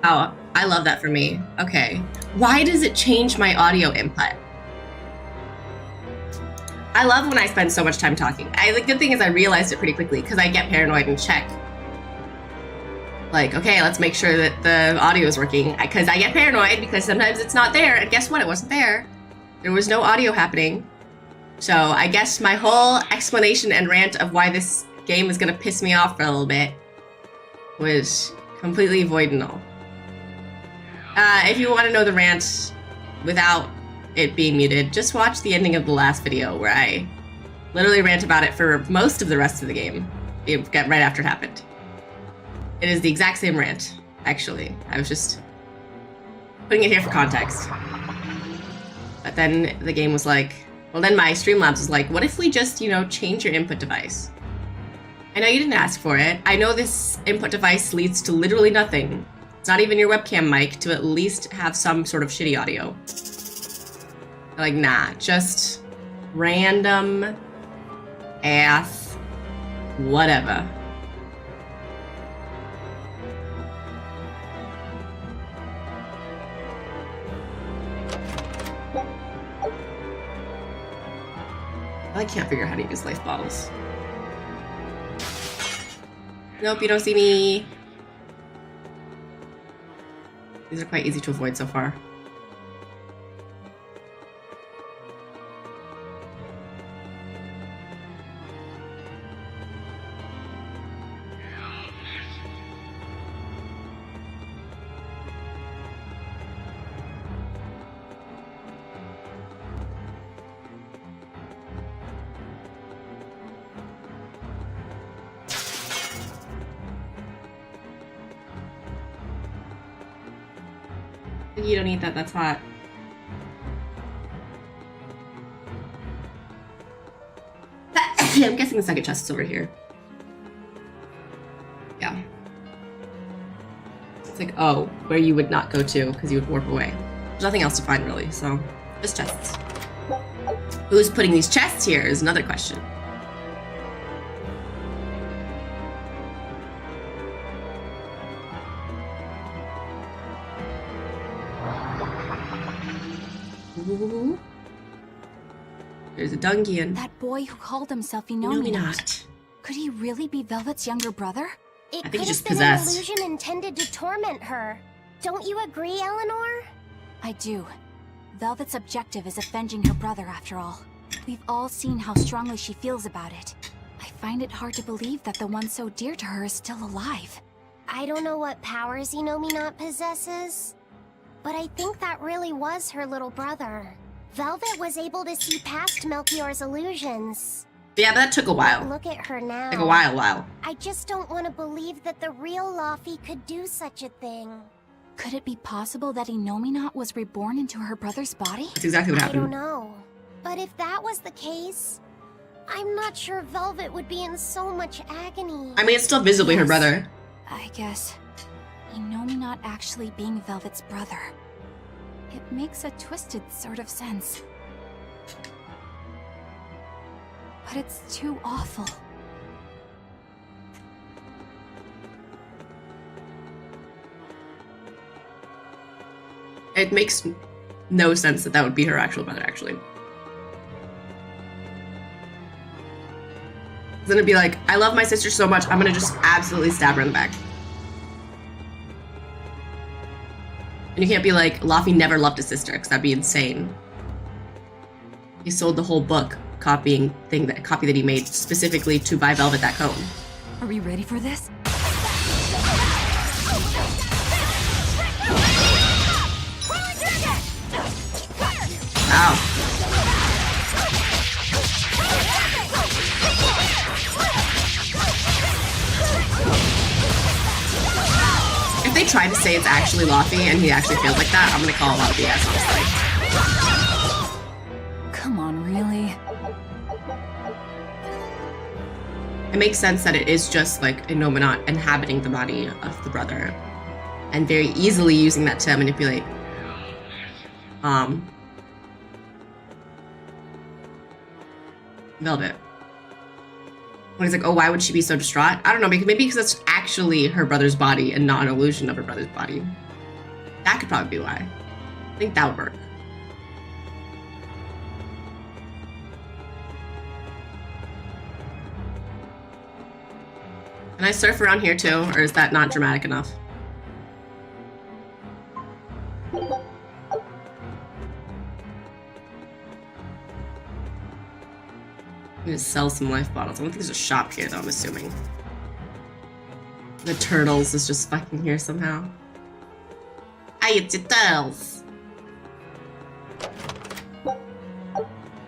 Oh, I love that for me. Okay. Why does it change my audio input? I love when I spend so much time talking. The good thing is I realized it pretty quickly because I get paranoid and check. Like, okay, let's make sure that the audio is working. Because I get paranoid because sometimes it's not there. And guess what? It wasn't there. There was no audio happening. So I guess my whole explanation and rant of why this game is going to piss me off for a little bit was completely void and null. If you want to know the rant without it being muted, just watch the ending of the last video where I literally rant about it for most of the rest of the game. It got right after it happened. It is the exact same rant, actually. I was just putting it here for context. But then the game was like, well, then my Streamlabs was like, what if we just, change your input device? I know you didn't ask for it. I know this input device leads to literally nothing. It's not even your webcam mic to at least have some sort of shitty audio. They're like, nah, just random ass whatever. I can't figure out how to use life bottles. Nope, you don't see me. These are quite easy to avoid so far. You don't eat that, that's hot. I'm guessing the second chest is over here. Yeah. It's like, oh, where you would not go to because you would warp away. There's nothing else to find really, so just chests. Who's putting these chests here is another question. Ooh. There's a Dungian. That boy who called himself Inominat. Could he really be Velvet's younger brother? It I think could he's just have been possessed. an illusion intended to torment her. Don't you agree, Eleanor? I do. Velvet's objective is avenging her brother after all. We've all seen how strongly she feels about it. I find it hard to believe that the one so dear to her is still alive. I don't know what powers Inominat possesses, but I think that really was her little brother. Velvet was able to see past Melchior's illusions. Yeah, but that took a while. Look at her now. Like a while. I just don't want to believe that the real Laufey could do such a thing. Could it be possible that Inominat was reborn into her brother's body? That's exactly what I happened. don't know. But if that was the case, I'm not sure Velvet would be in so much agony. I mean, it's still visibly her Yes. brother. I guess Inominat actually being Velvet's brother. It makes a twisted sort of sense. But it's too awful. It makes no sense that that would be her actual brother, actually. Then it'd be like, I love my sister so much, I'm gonna just absolutely stab her in the back. And you can't be like, Laufey never loved his sister, because that'd be insane. He sold the whole book copy that he made specifically to buy Velvet that comb. Are we ready for this? Ow. If they try to say it's actually Laufey and he actually feels like that, I'm gonna call a lot of BS, honestly. Come on, really? It makes sense that it is just like Innominat inhabiting the body of the brother and very easily using that to manipulate Velvet. When he's like, oh, why would she be so distraught? I don't know, maybe because it's actually her brother's body and not an illusion of her brother's body. That could probably be why. I think that would work. Can I surf around here too, or is that not dramatic enough? I'm gonna sell some life bottles. I don't think there's a shop here though, I'm assuming. The turtles is just fucking here somehow. Hey, it's your turtles!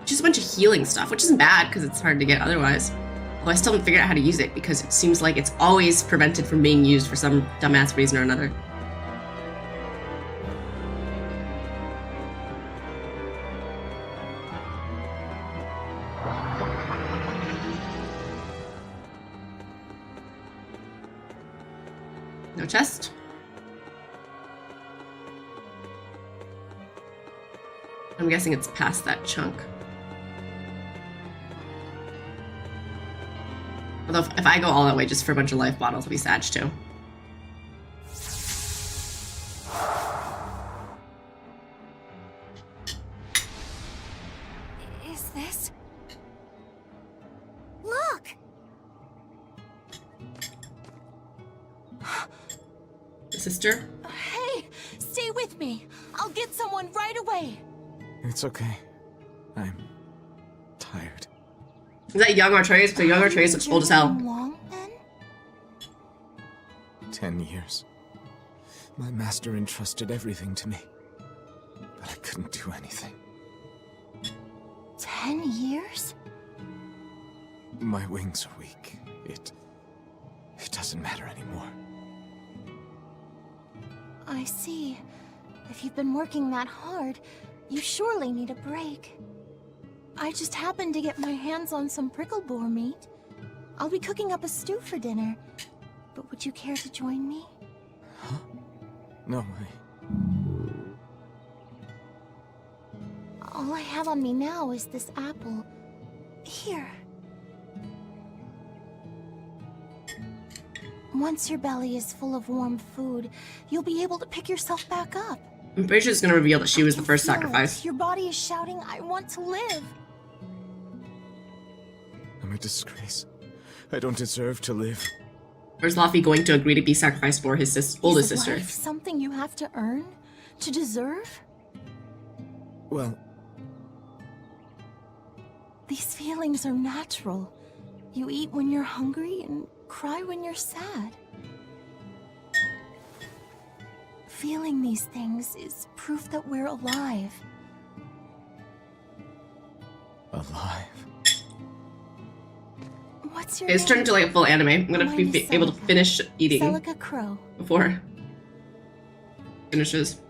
Just a bunch of healing stuff, which isn't bad because it's hard to get otherwise. Although I still haven't figured out how to use it because it seems like it's always prevented from being used for some dumbass reason or another. No chest. I'm guessing it's past that chunk. Although if I go all that way just for a bunch of life bottles, I'll be sad too. Is this? Look! Sister? Hey, stay with me. I'll get someone right away. It's okay. I'm tired. Is that young Artreus? Because young Artreus looks old as hell. Long, then? 10 years. My master entrusted everything to me, but I couldn't do anything. 10 years? My wings are weak. It doesn't matter anymore. I see. If you've been working that hard, you surely need a break. I just happened to get my hands on some prickle boar meat. I'll be cooking up a stew for dinner. But would you care to join me? Huh? No, All I have on me now is this apple. Here. Once your belly is full of warm food, you'll be able to pick yourself back up. I'm pretty sure it's gonna reveal that she was the first Feel it. sacrifice. Your body is shouting, I want to live. I'm a disgrace. I don't deserve to live. Where's Laufey going to agree to be sacrificed for his oldest Is sister? life something you have to earn? To deserve? Well, These feelings are natural. You eat when you're hungry and cry when you're sad. Feeling these things is proof that we're alive. alive. What's your It's name? turned into like a full anime. I'm gonna Mine be is able to Celica. finish eating Celica Crow. before finishes.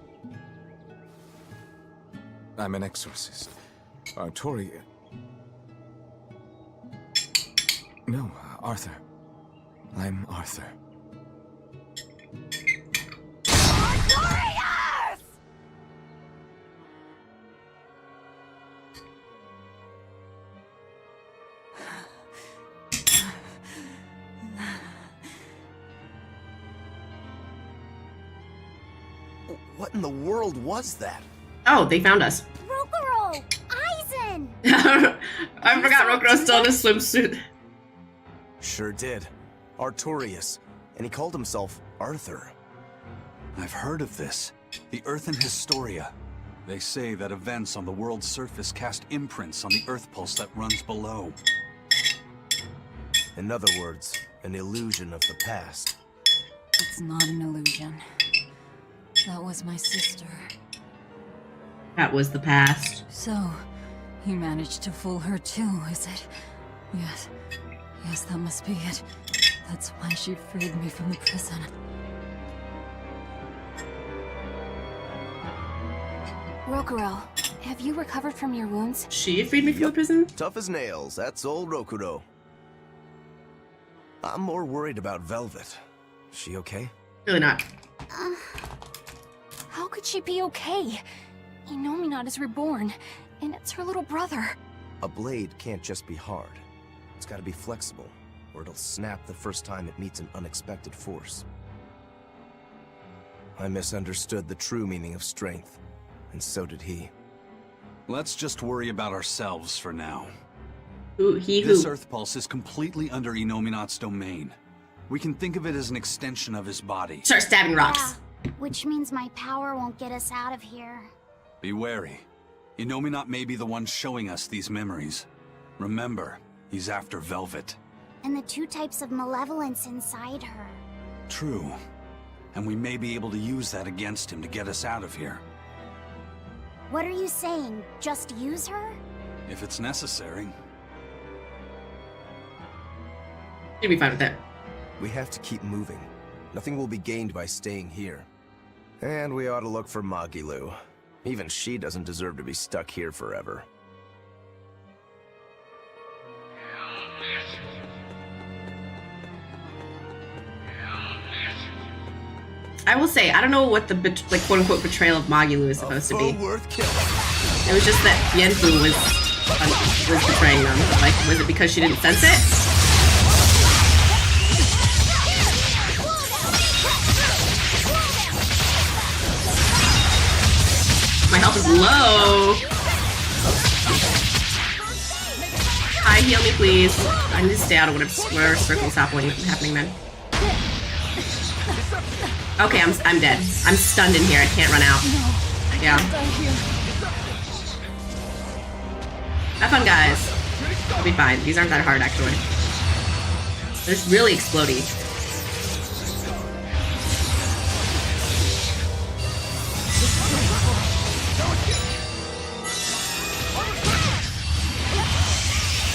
I'm an exorcist. Tori... No, Arthur. I'm Arthur. What in the world was that? Oh, they found us. Rokuro! Aizen! I forgot Rokuro's still in his swimsuit. Sure did. Artorias. And he called himself Arthur. I've heard of this. The Earthen Historia. They say that events on the world's surface cast imprints on the Earth pulse that runs below. In other words, an illusion of the past. It's not an illusion. That was my sister. That was the past. So, you managed to fool her too, is it? Yes. Yes, that must be it. That's why she freed me from the prison. Rokuro, have you recovered from your wounds? She freed me from the prison? Tough as nails, that's old Rokuro. I'm more worried about Velvet. She okay? Really not. How could she be okay? Inominat is reborn, and it's her little brother. A blade can't just be hard. It's gotta be flexible, or it'll snap the first time it meets an unexpected force. I misunderstood the true meaning of strength, and so did he. Let's just worry about ourselves for now. Ooh, he who. This Earth pulse is completely under Inominat's domain. We can think of it as an extension of his body. Start stabbing rocks. Yeah, which means my power won't get us out of here. Be wary. Inominat may be the one showing us these memories. Remember, he's after Velvet. And the two types of malevolence inside her. True. And we may be able to use that against him to get us out of here. What are you saying? Just use her? If it's necessary. You'll be fine with that. We have to keep moving. Nothing will be gained by staying here. And we ought to look for Magilu. Even she doesn't deserve to be stuck here forever. I will say, I don't know what the quote-unquote betrayal of Magilu is supposed to be. Worth killing. It was just that Yenfu was betraying them. Like, was it because she didn't sense it? My health is low. Hi, heal me, please. I need to stay out of whatever circle's happening then. Okay, I'm dead. I'm stunned in here. I can't run out. Yeah. Have fun, guys. I'll be fine. These aren't that hard, actually. They're just really explodey.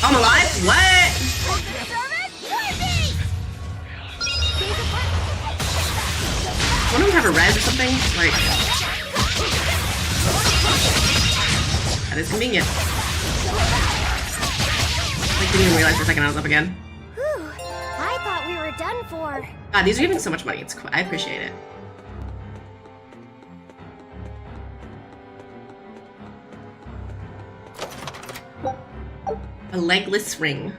Oh, I'm alive? What? One of them have a res or something? Like... That is convenient. I didn't even realize for a second I was up again. Whew, I thought we were done for. God, these are giving so much money. It's I appreciate it. A legless ring.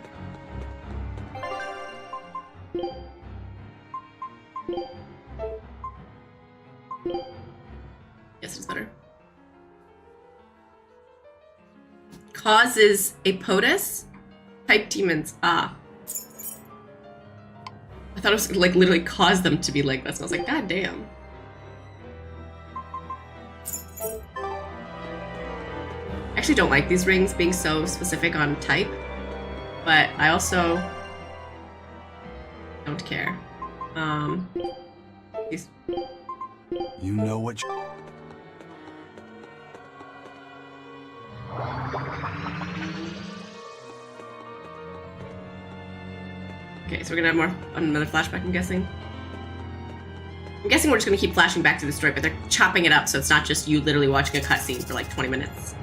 Yes, it's better. Causes a POTUS? Type demons. Ah. I thought it was like literally cause them to be like this. And I was like, God damn. I actually don't like these rings being so specific on type, but I also don't care. These... You know what you... Okay, so we're gonna have another flashback, I'm guessing. I'm guessing we're just gonna keep flashing back to the story, but they're chopping it up so it's not just you literally watching a cutscene for like 20 minutes.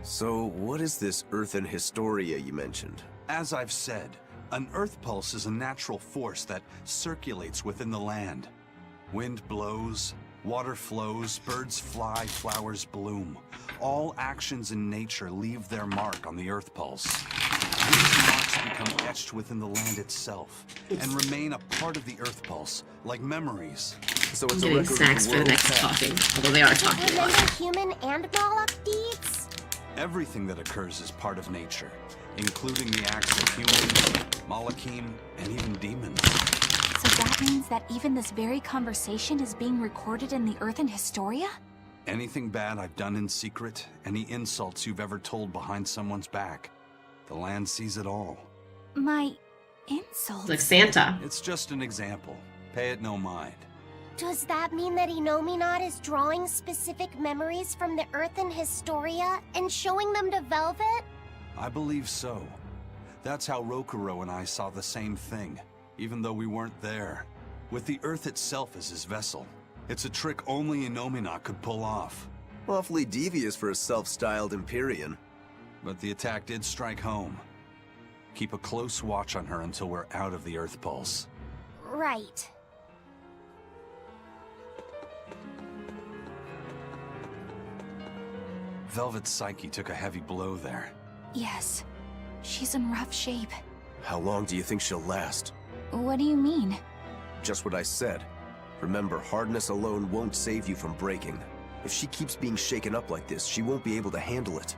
So, what is this Earthen Historia you mentioned? As I've said, an earth pulse is a natural force that circulates within the land. Wind blows, water flows, birds fly, flowers bloom. All actions in nature leave their mark on the earth pulse. These marks become etched within the land itself and remain a part of the Earth Pulse, like memories. So I'm it's a getting record snacks of for the world next past. talking, although they are talking a lot. Remember human and Moloch deeds? Everything that occurs is part of nature, including the acts of humans, Malachim, and even demons. So that means that even this very conversation is being recorded in the Earthen Historia? Anything bad I've done in secret, any insults you've ever told behind someone's back, the land sees it all. My insults? It's like Santa. It's just an example. Pay it no mind. Does that mean that Inominat is drawing specific memories from the Earthen Historia and showing them to Velvet? I believe so. That's how Rokuro and I saw the same thing, even though we weren't there. With the Earth itself as his vessel. It's a trick only Inominat could pull off. Awfully devious for a self-styled Empyrean. But the attack did strike home. Keep a close watch on her until we're out of the Earth Pulse. Right. Velvet's psyche took a heavy blow there. Yes. She's in rough shape. How long do you think she'll last? What do you mean? Just what I said. Remember, hardness alone won't save you from breaking. If she keeps being shaken up like this, she won't be able to handle it.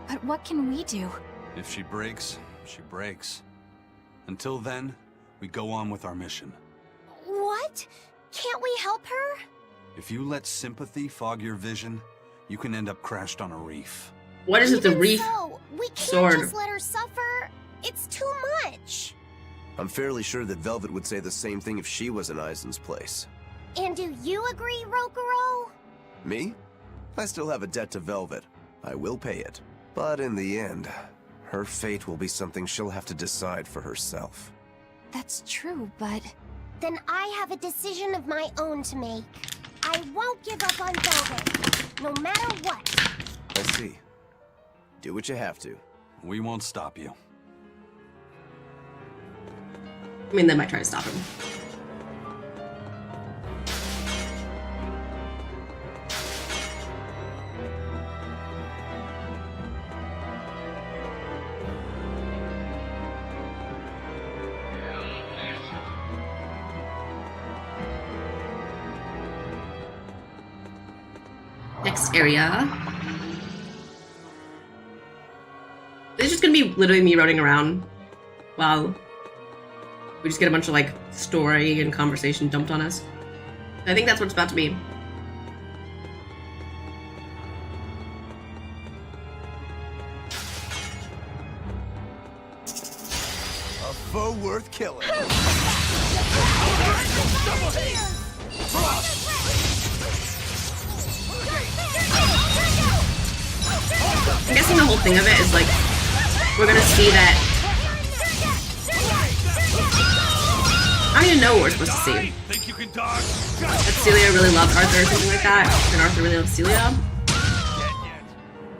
But what can we do? If she breaks, she breaks. Until then, we go on with our mission. What? Can't we help her? If you let sympathy fog your vision, you can end up crashed on a reef. What is it, the Even reef? so, we can't sword? just let her suffer. It's too much. I'm fairly sure that Velvet would say the same thing if she was in Aizen's place. And do you agree, Rokuro? Me? I still have a debt to Velvet. I will pay it. But in the end, her fate will be something she'll have to decide for herself. That's true, but... Then I have a decision of my own to make. I won't give up on Velvet, no matter what. I see. Do what you have to. We won't stop you. I mean, they might try to stop him. Next area. It's just gonna be literally me running around while we just get a bunch of like story and conversation dumped on us. I think that's what it's about to be. A foe worth killing. I'm guessing the whole thing of it is like we're gonna see that. I don't even know what we're supposed to see. Think you can dodge? That Celia really loved Arthur or something like that, and Arthur really loved Celia.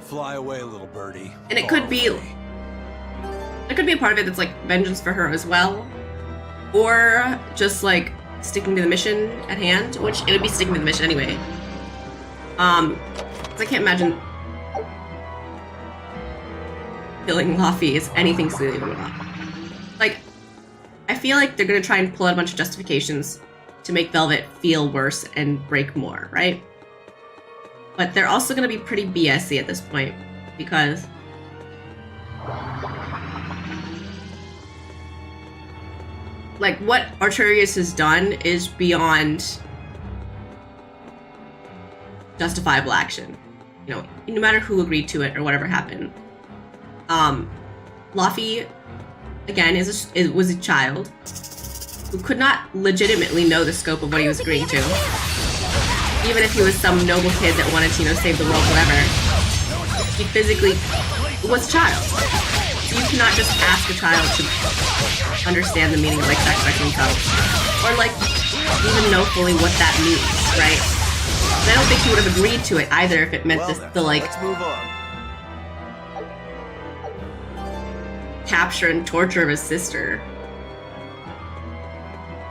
Fly away, little birdie. And it could be a part of it that's like vengeance for her as well, or just like sticking to the mission at hand, which it would be sticking to the mission anyway. 'Cause I can't imagine killing Luffy is anything Celia would want. Like, I feel like they're gonna try and pull out a bunch of justifications to make Velvet feel worse and break more, right? But they're also gonna be pretty BSy at this point, because like what Arturius has done is beyond justifiable action. You know, no matter who agreed to it or whatever happened. Luffy, again, was a child who could not legitimately know the scope of what he was agreeing to. Even if he was some noble kid that wanted to, you know, save the world, whatever. He physically was a child. You cannot just ask a child to understand the meaning of, like, sacrificing himself. Or, like, even know fully what that means, right? And I don't think he would have agreed to it either if it meant the like, let's move on. capture and torture of his sister.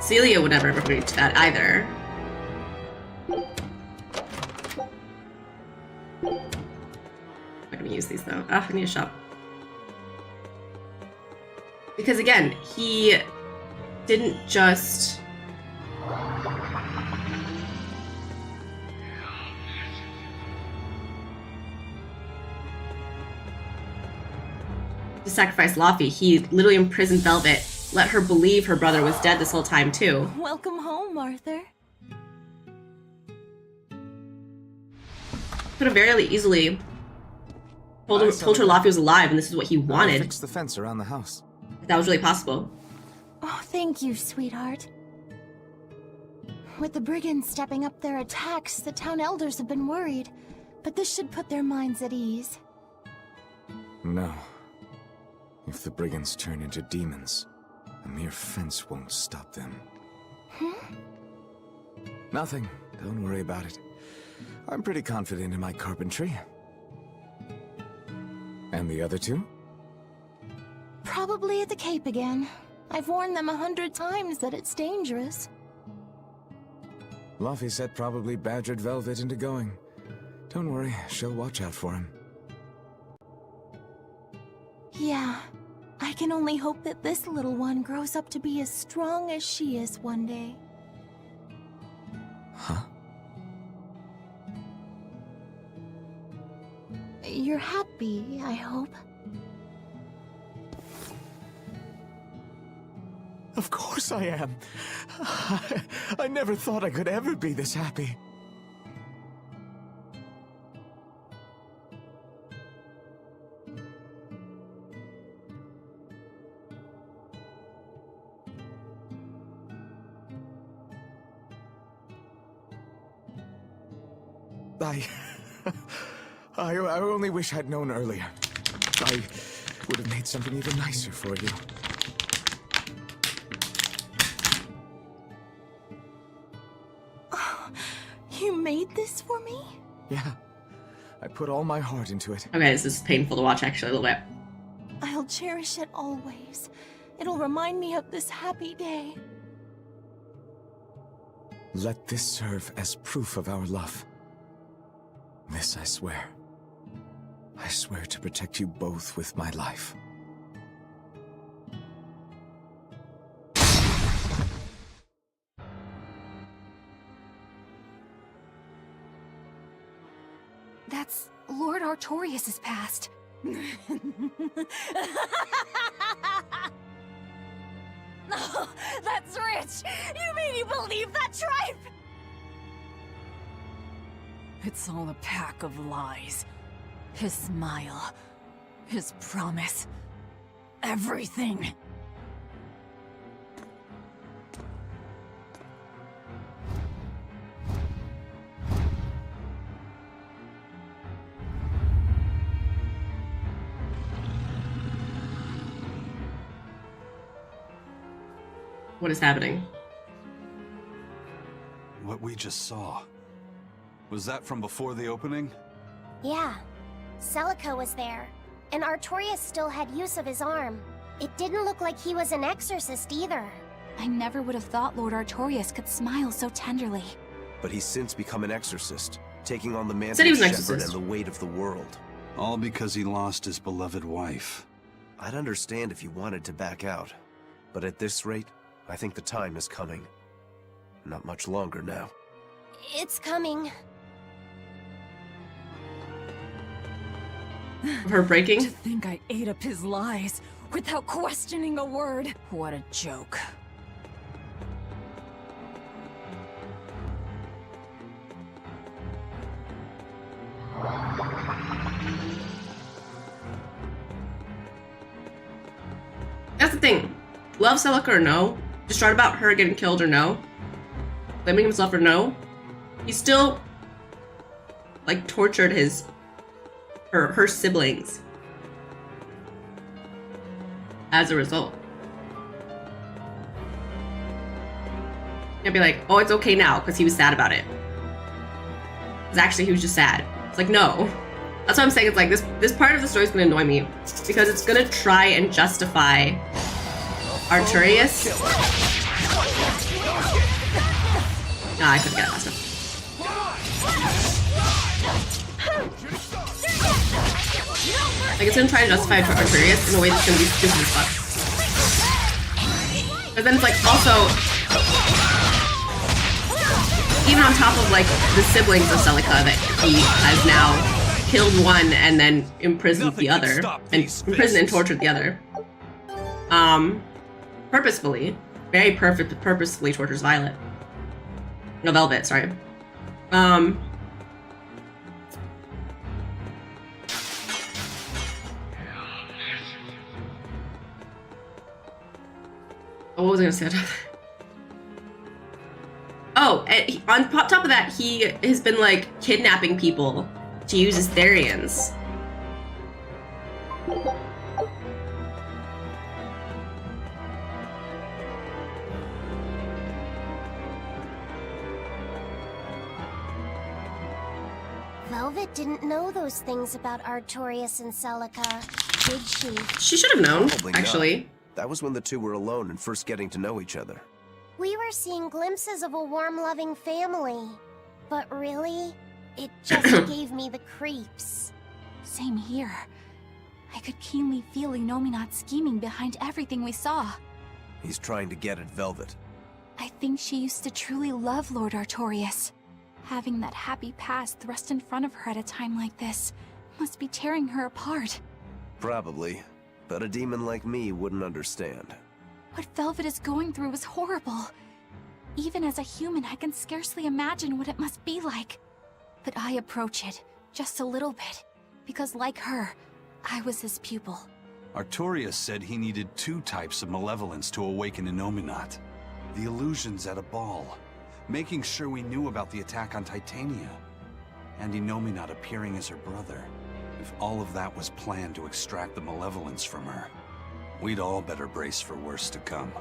Celia would never have agreed to that either. I'm gonna use these though. Ah, I need a shop. Because again, he didn't just... to sacrifice Laufey. He literally imprisoned Velvet, let her believe her brother was dead this whole time too. Welcome home, Arthur. Could have very easily told her Laufey was alive and this is what he wanted. Fix the fence around the house. If that was really possible. Oh, thank you, sweetheart. With the brigands stepping up their attacks, the town elders have been worried. But this should put their minds at ease. No. If the brigands turn into demons, a mere fence won't stop them. Nothing. Don't worry about it. I'm pretty confident in my carpentry. And the other two? Probably at the Cape again. I've warned them 100 times that it's dangerous. Laufey said probably badgered Velvet into going. Don't worry, she'll watch out for him. Yeah. I can only hope that this little one grows up to be as strong as she is one day. Huh? You're happy, I hope. Of course I am. I never thought I could ever be this happy. I only wish I'd known earlier. I would have made something even nicer for you. Oh, you made this for me? Yeah. I put all my heart into it. Okay, this is painful to watch actually a little bit. I'll cherish it always. It'll remind me of this happy day. Let this serve as proof of our love. This I swear. I swear to protect you both with my life. That's Lord Artorias' past. Oh, that's rich! You mean you believe that tripe? It's all a pack of lies. His smile, his promise, everything. What is happening? What we just saw. Was that from before the opening? Yeah. Celica was there, and Artorias still had use of his arm. It didn't look like he was an exorcist either. I never would have thought Lord Artorias could smile so tenderly. But he's since become an exorcist, taking on the Said he mantle was of an shepherd exorcist. and the weight of the world. All because he lost his beloved wife. I'd understand if you wanted to back out, but at this rate, I think the time is coming. Not much longer now. It's coming. Of her breaking? To think I ate up his lies without questioning a word. What a joke. That's the thing. Love Celica or no? Distraught about her getting killed or no? Blaming himself or no? He still, like, tortured her siblings as a result. I'd be like, oh, it's okay now because he was sad about it. Because actually he was just sad. It's like, no. That's what I'm saying. It's like this part of the story is going to annoy me because it's going to try and justify Artorias. Nah, I couldn't get it last time. Like, it's gonna try to justify Artorias in a way that's gonna be stupid as fuck. But then it's like also, even on top of like the siblings of Celica that he has now killed one and then imprisoned the other, and imprisoned and tortured the other. Purposefully, purposefully tortures Violet. No, Velvet, sorry. What was I gonna say? Oh, and on top of that, he has been like kidnapping people to use as Therians. Velvet didn't know those things about Artorias and Celica, did she? She should have known, Probably not. actually. That was when the two were alone and first getting to know each other. We were seeing glimpses of a warm, loving family. But really, it just gave me the creeps. Same here. I could keenly feel Inominat scheming behind everything we saw. He's trying to get at Velvet. I think she used to truly love Lord Artorias. Having that happy past thrust in front of her at a time like this must be tearing her apart. Probably. But a demon like me wouldn't understand. What Velvet is going through is horrible. Even as a human, I can scarcely imagine what it must be like. But I approach it, just a little bit, because like her, I was his pupil. Artorias said he needed 2 types of malevolence to awaken Inominat. The illusions at a ball, making sure we knew about the attack on Titania, and Inominat appearing as her brother. If all of that was planned to extract the malevolence from her, we'd all better brace for worse to come.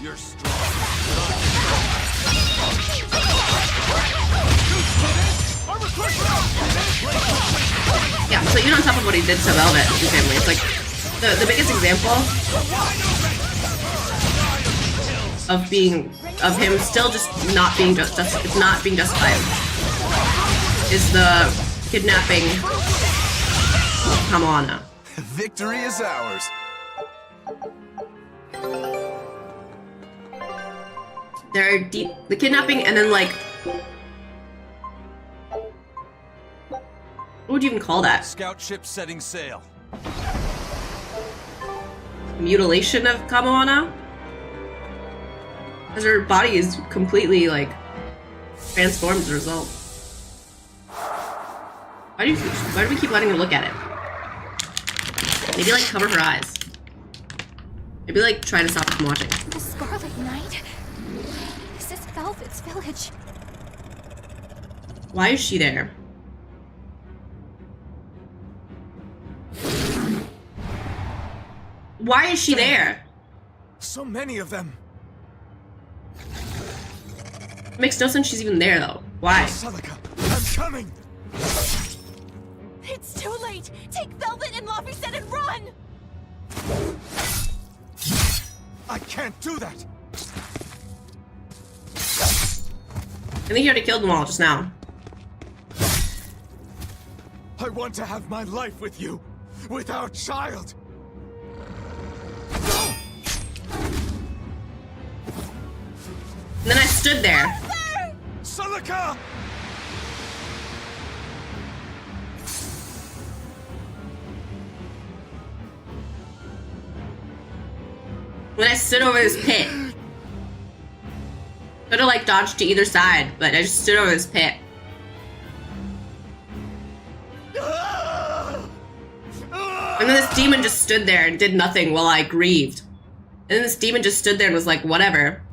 You're strong. Yeah, so even on top of what he did to Velvet and family, it's like the biggest example of him still just not being justified is the kidnapping of Kamana. Victory is ours. The kidnapping and then like, what would you even call that? Scout ship setting sail. Mutilation of Kamana? Because her body is completely like transformed as a result. Why do we keep letting her look at it? Maybe like cover her eyes. Maybe like try to stop us from watching. The Scarlet Knight? This is Velvet's village. Why is she there? Why is she there? So many of them. It makes no sense she's even there though. Why? Celica, I'm coming. It's too late! Take Velvet and Laphicet and run! I can't do that. I think you already killed them all just now. I want to have my life with you, with our child. And then I stood there. Celica! When I stood over this pit. Could have like dodged to either side, but I just stood over this pit. And then this demon just stood there and did nothing while I grieved. And then this demon just stood there and was like, whatever.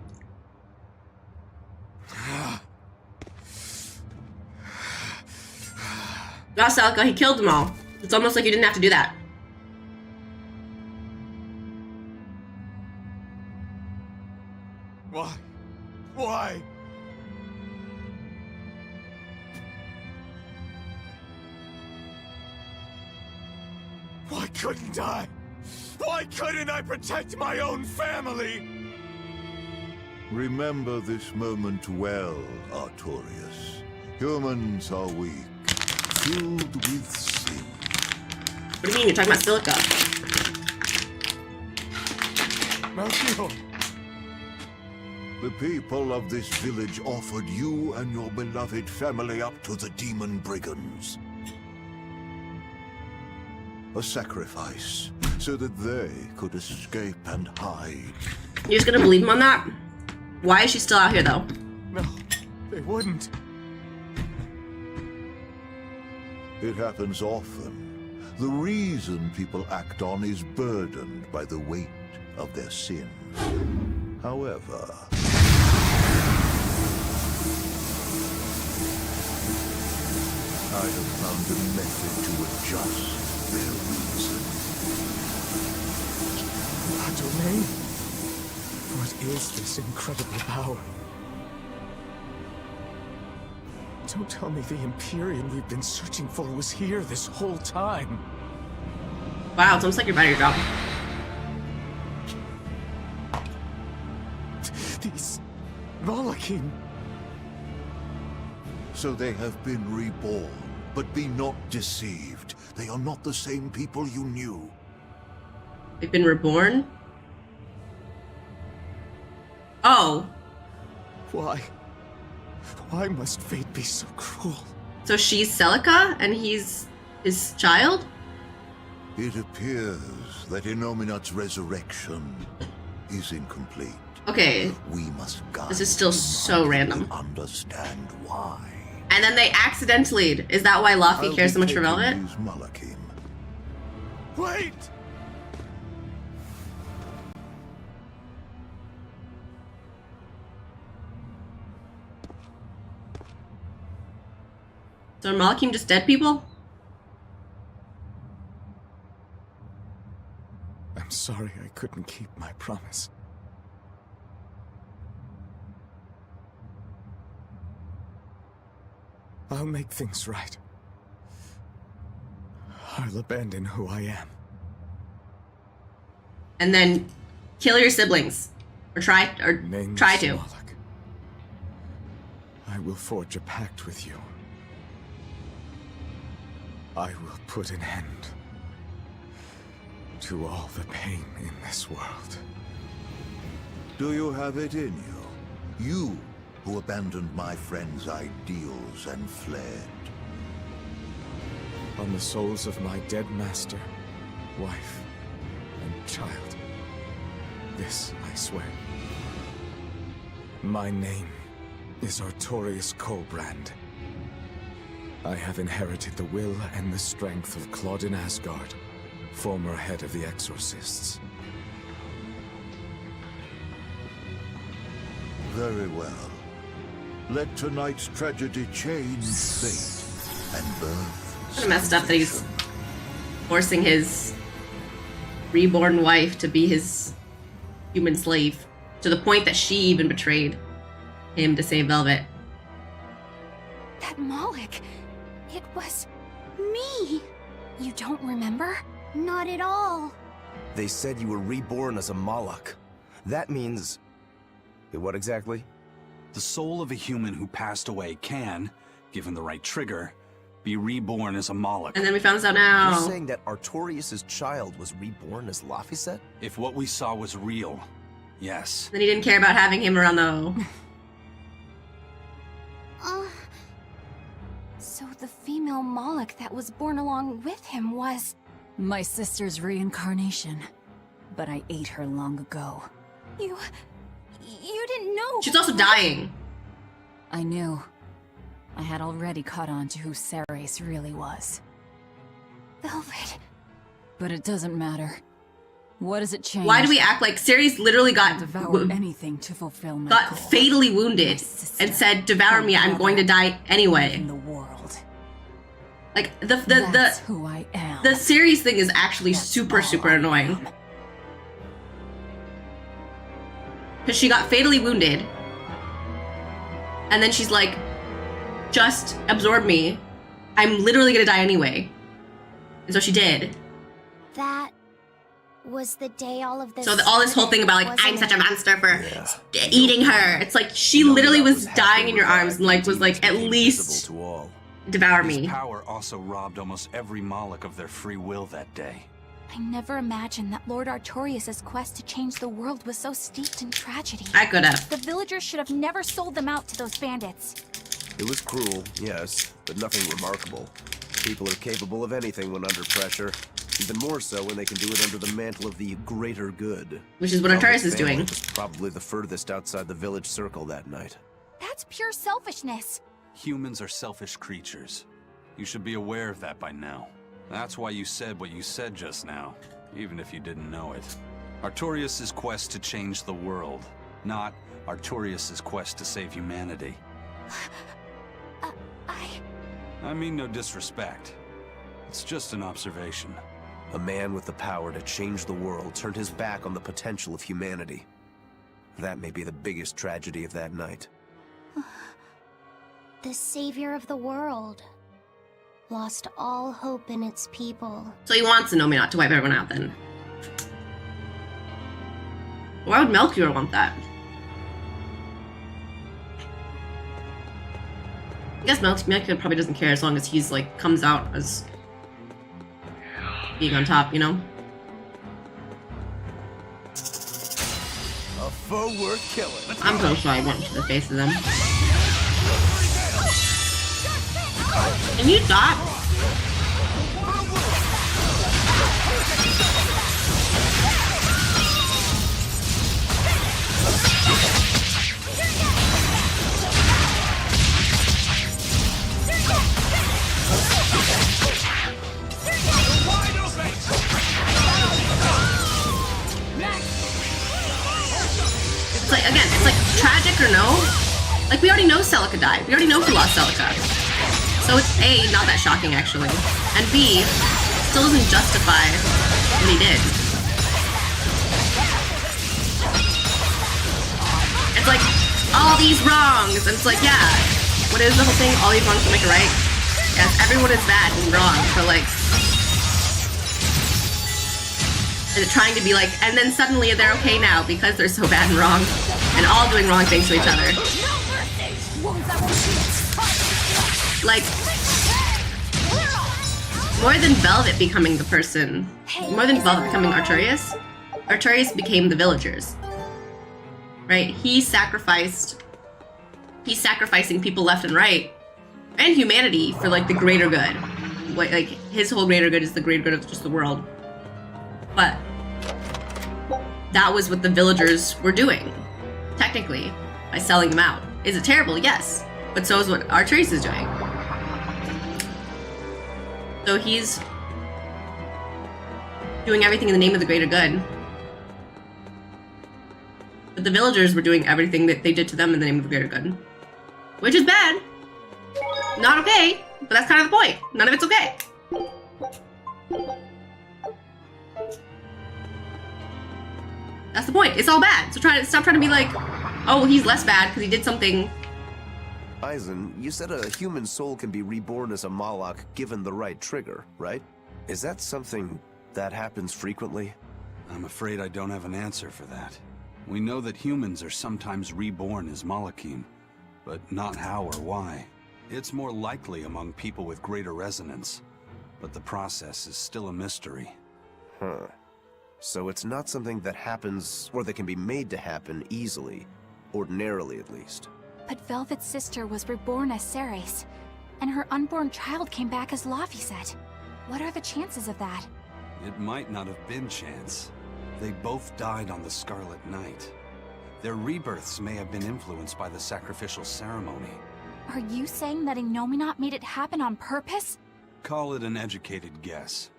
Gosh, Celica, he killed them all. It's almost like you didn't have to do that. Why? Why? Why couldn't I? Why couldn't I protect my own family? Remember this moment well, Artorias. Humans are weak, filled with sin. What do you mean? You're talking about silica? Melchior! The people of this village offered you and your beloved family up to the demon brigands. A sacrifice, so that they could escape and hide. You're just gonna believe him on that? Why is she still out here, though? No, they wouldn't. It happens often. The reason people act on is burdened by the weight of their sins. However, I have found a method to adjust their reason. Adonai? What is this incredible power? Don't tell me the Imperium we've been searching for was here this whole time. Wow, it's almost like you're bad at your job. These Malakim. So they have been reborn, but be not deceived. They are not the same people you knew. They've been reborn? Oh. Why? Why must fate be so cruel? So she's Celica and he's his child? It appears that Innominat's resurrection is incomplete. Okay. We must guide This is still so random. Understand why. And then they accidentally. Is that why Laufey cares so much for Velvet? These Malakim. Wait! So are Malakim just dead people? I'm sorry I couldn't keep my promise. I'll make things right. I'll abandon who I am. And then kill your siblings. Or try to. Moloch. I will forge a pact with you. I will put an end to all the pain in this world. Do you have it in you? You who abandoned my friend's ideals and fled. On the souls of my dead master, wife, and child. This I swear. My name is Artorias Colbrand. I have inherited the will and the strength of Claudin Asgard, former head of the Exorcists. Very well. Let tonight's tragedy change fate and birth. Kind of messed up that he's forcing his reborn wife to be his human slave. To the point that she even betrayed him to save Velvet. That Moloch, it was me. You don't remember? Not at all. They said you were reborn as a Moloch. That means... what exactly? The soul of a human who passed away can, given the right trigger, be reborn as a Moloch. And then we found this out now. You're saying that Artorias' child was reborn as Laphicet? If what we saw was real, yes. Then he didn't care about having him around though. So the female Moloch that was born along with him was... My sister's reincarnation. But I ate her long ago. You didn't know. She's also dying. I knew. I had already caught on to who Ceres really was. Velvet. But it doesn't matter. What does it change? Why do we act like Ceres literally I'll devour anything to fulfill my got goal. fatally wounded and said, "Devour me, I'm going to die anyway." In the world. Like That's who I am. the Ceres thing is actually That's super all I annoying. am. Because she got fatally wounded. And then she's like, just absorb me. I'm literally gonna die anyway. And so she did. That was the day all of this So all this whole thing about like, wasn't I'm such a it? monster for Yeah. eating her. It's like she You know literally that was was dying in your happening arms and like was like, at became least visible to all. devour His me. power also robbed almost every Moloch of their free will that day. I never imagined that Lord Artorias' quest to change the world was so steeped in tragedy. I could have. The villagers should have never sold them out to those bandits. It was cruel, yes, but nothing remarkable. People are capable of anything when under pressure. Even more so when they can do it under the mantle of the greater good. Which is what Velvet's Artorias is family doing. was probably the furthest outside the village circle that night. That's pure selfishness. Humans are selfish creatures. You should be aware of that by now. That's why you said what you said just now, even if you didn't know it. Artorias' quest to change the world, not Artorias' quest to save humanity. I mean no disrespect. It's just an observation. A man with the power to change the world turned his back on the potential of humanity. That may be the biggest tragedy of that night. The savior of the world lost all hope in its people. So he wants Innominat to wipe everyone out then. Why would Melchior want that? I guess Melchior probably doesn't care as long as he's like comes out as being on top, you know? A foe worth killing. I'm so sorry I went to the face of them. Can you stop? It's like, again, it's like tragic or no. Like, we already know Celica died. We already know who lost Celica. So it's A, not that shocking actually, and B, still doesn't justify what he did. It's like, all these wrongs, and it's like, yeah, what is the whole thing? All these wrongs to make it right? Yes, everyone is bad and wrong, but like, is it trying to be like, and then suddenly they're okay now because they're so bad and wrong, and all doing wrong things to each other. Like, more than Velvet becoming the person, more than Velvet becoming Artorias, Artorias became the villagers. Right? He's sacrificing people left and right, and humanity for like the greater good. Like his whole greater good is the greater good of just the world. But that was what the villagers were doing, technically, by selling them out. Is it terrible? Yes. But so is what Artorias is doing. So he's doing everything in the name of the greater good. But the villagers were doing everything that they did to them in the name of the greater good. Which is bad. Not okay, but that's kind of the point. None of it's okay. That's the point. It's all bad. So stop trying to be like, oh, he's less bad because he did something. Eisen, you said a human soul can be reborn as a Moloch given the right trigger, right? Is that something that happens frequently? I'm afraid I don't have an answer for that. We know that humans are sometimes reborn as Molochim, but not how or why. It's more likely among people with greater resonance, but the process is still a mystery. Huh. So it's not something that happens, or that can be made to happen easily, ordinarily at least. But Velvet's sister was reborn as Ceres, and her unborn child came back as Laphicet. What are the chances of that? It might not have been chance. They both died on the Scarlet Night. Their rebirths may have been influenced by the sacrificial ceremony. Are you saying that Innominat made it happen on purpose? Call it an educated guess.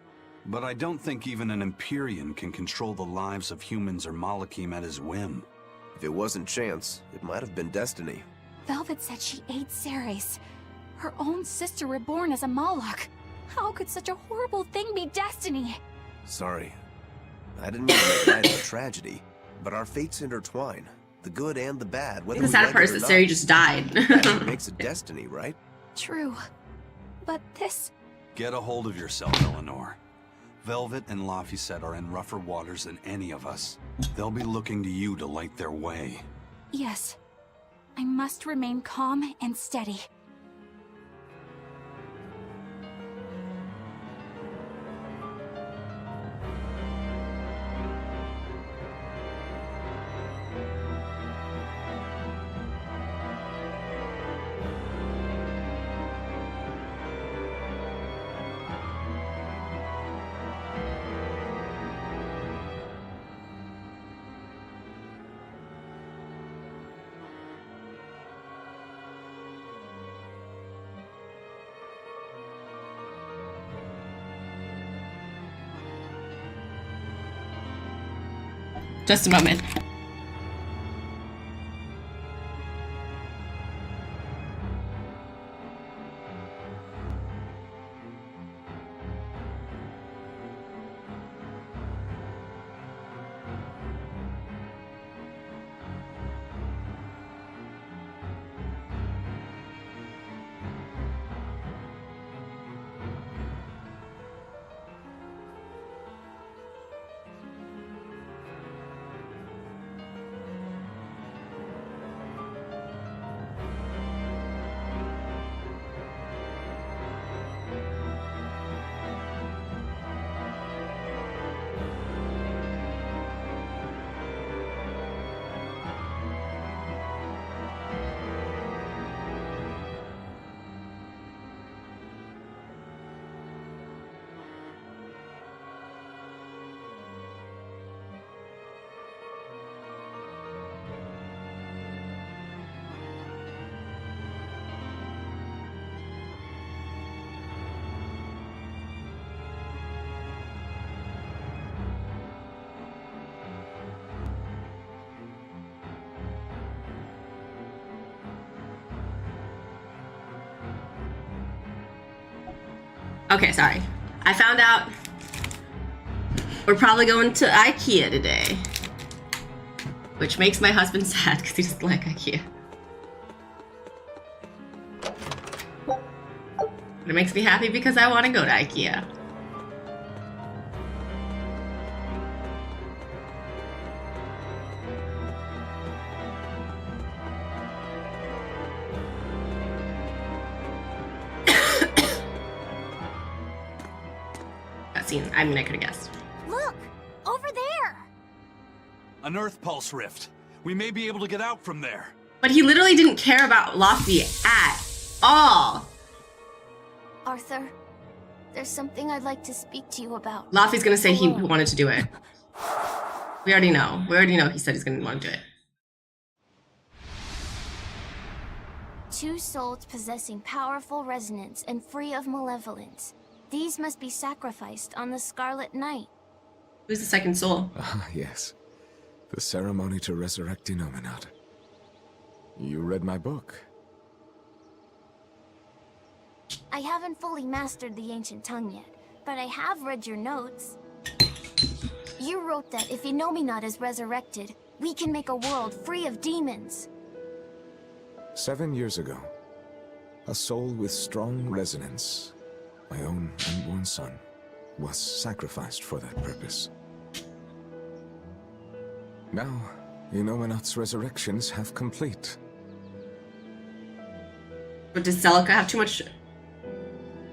But I don't think even an Empyrean can control the lives of humans or Molochim at his whim. If it wasn't chance, it might have been destiny. Velvet said she ate Ceres, her own sister reborn as a Moloch. How could such a horrible thing be destiny? Sorry. I didn't mean to make light of a tragedy, but our fates intertwine. The good and the bad, whether The we sad like part it is or that not. Sari just died. That makes it destiny, right? True. But this... Get a hold of yourself, Eleanor. Velvet and Laphicet are in rougher waters than any of us. They'll be looking to you to light their way. Yes. I must remain calm and steady. Just a moment. Okay, sorry. I found out we're probably going to IKEA today. Which makes my husband sad because he doesn't like IKEA. But it makes me happy because I want to go to IKEA. I mean, I could have guessed. Look! Over there! An Earth Pulse rift. We may be able to get out from there. But he literally didn't care about Lofty at all. Arthur, there's something I'd like to speak to you about. Lofty's gonna say he wanted to do it. We already know. We already know he said he's gonna want to do it. Two souls possessing powerful resonance and free of malevolence. These must be sacrificed on the Scarlet Night. Who's the second soul? Ah, yes. The ceremony to resurrect Innominat. You read my book. I haven't fully mastered the ancient tongue yet, but I have read your notes. You wrote that if Innominat is resurrected, we can make a world free of demons. 7 years ago, a soul with strong resonance, my own unborn son, was sacrificed for that purpose. Now, Innominat's resurrections have complete. But does Celica have too much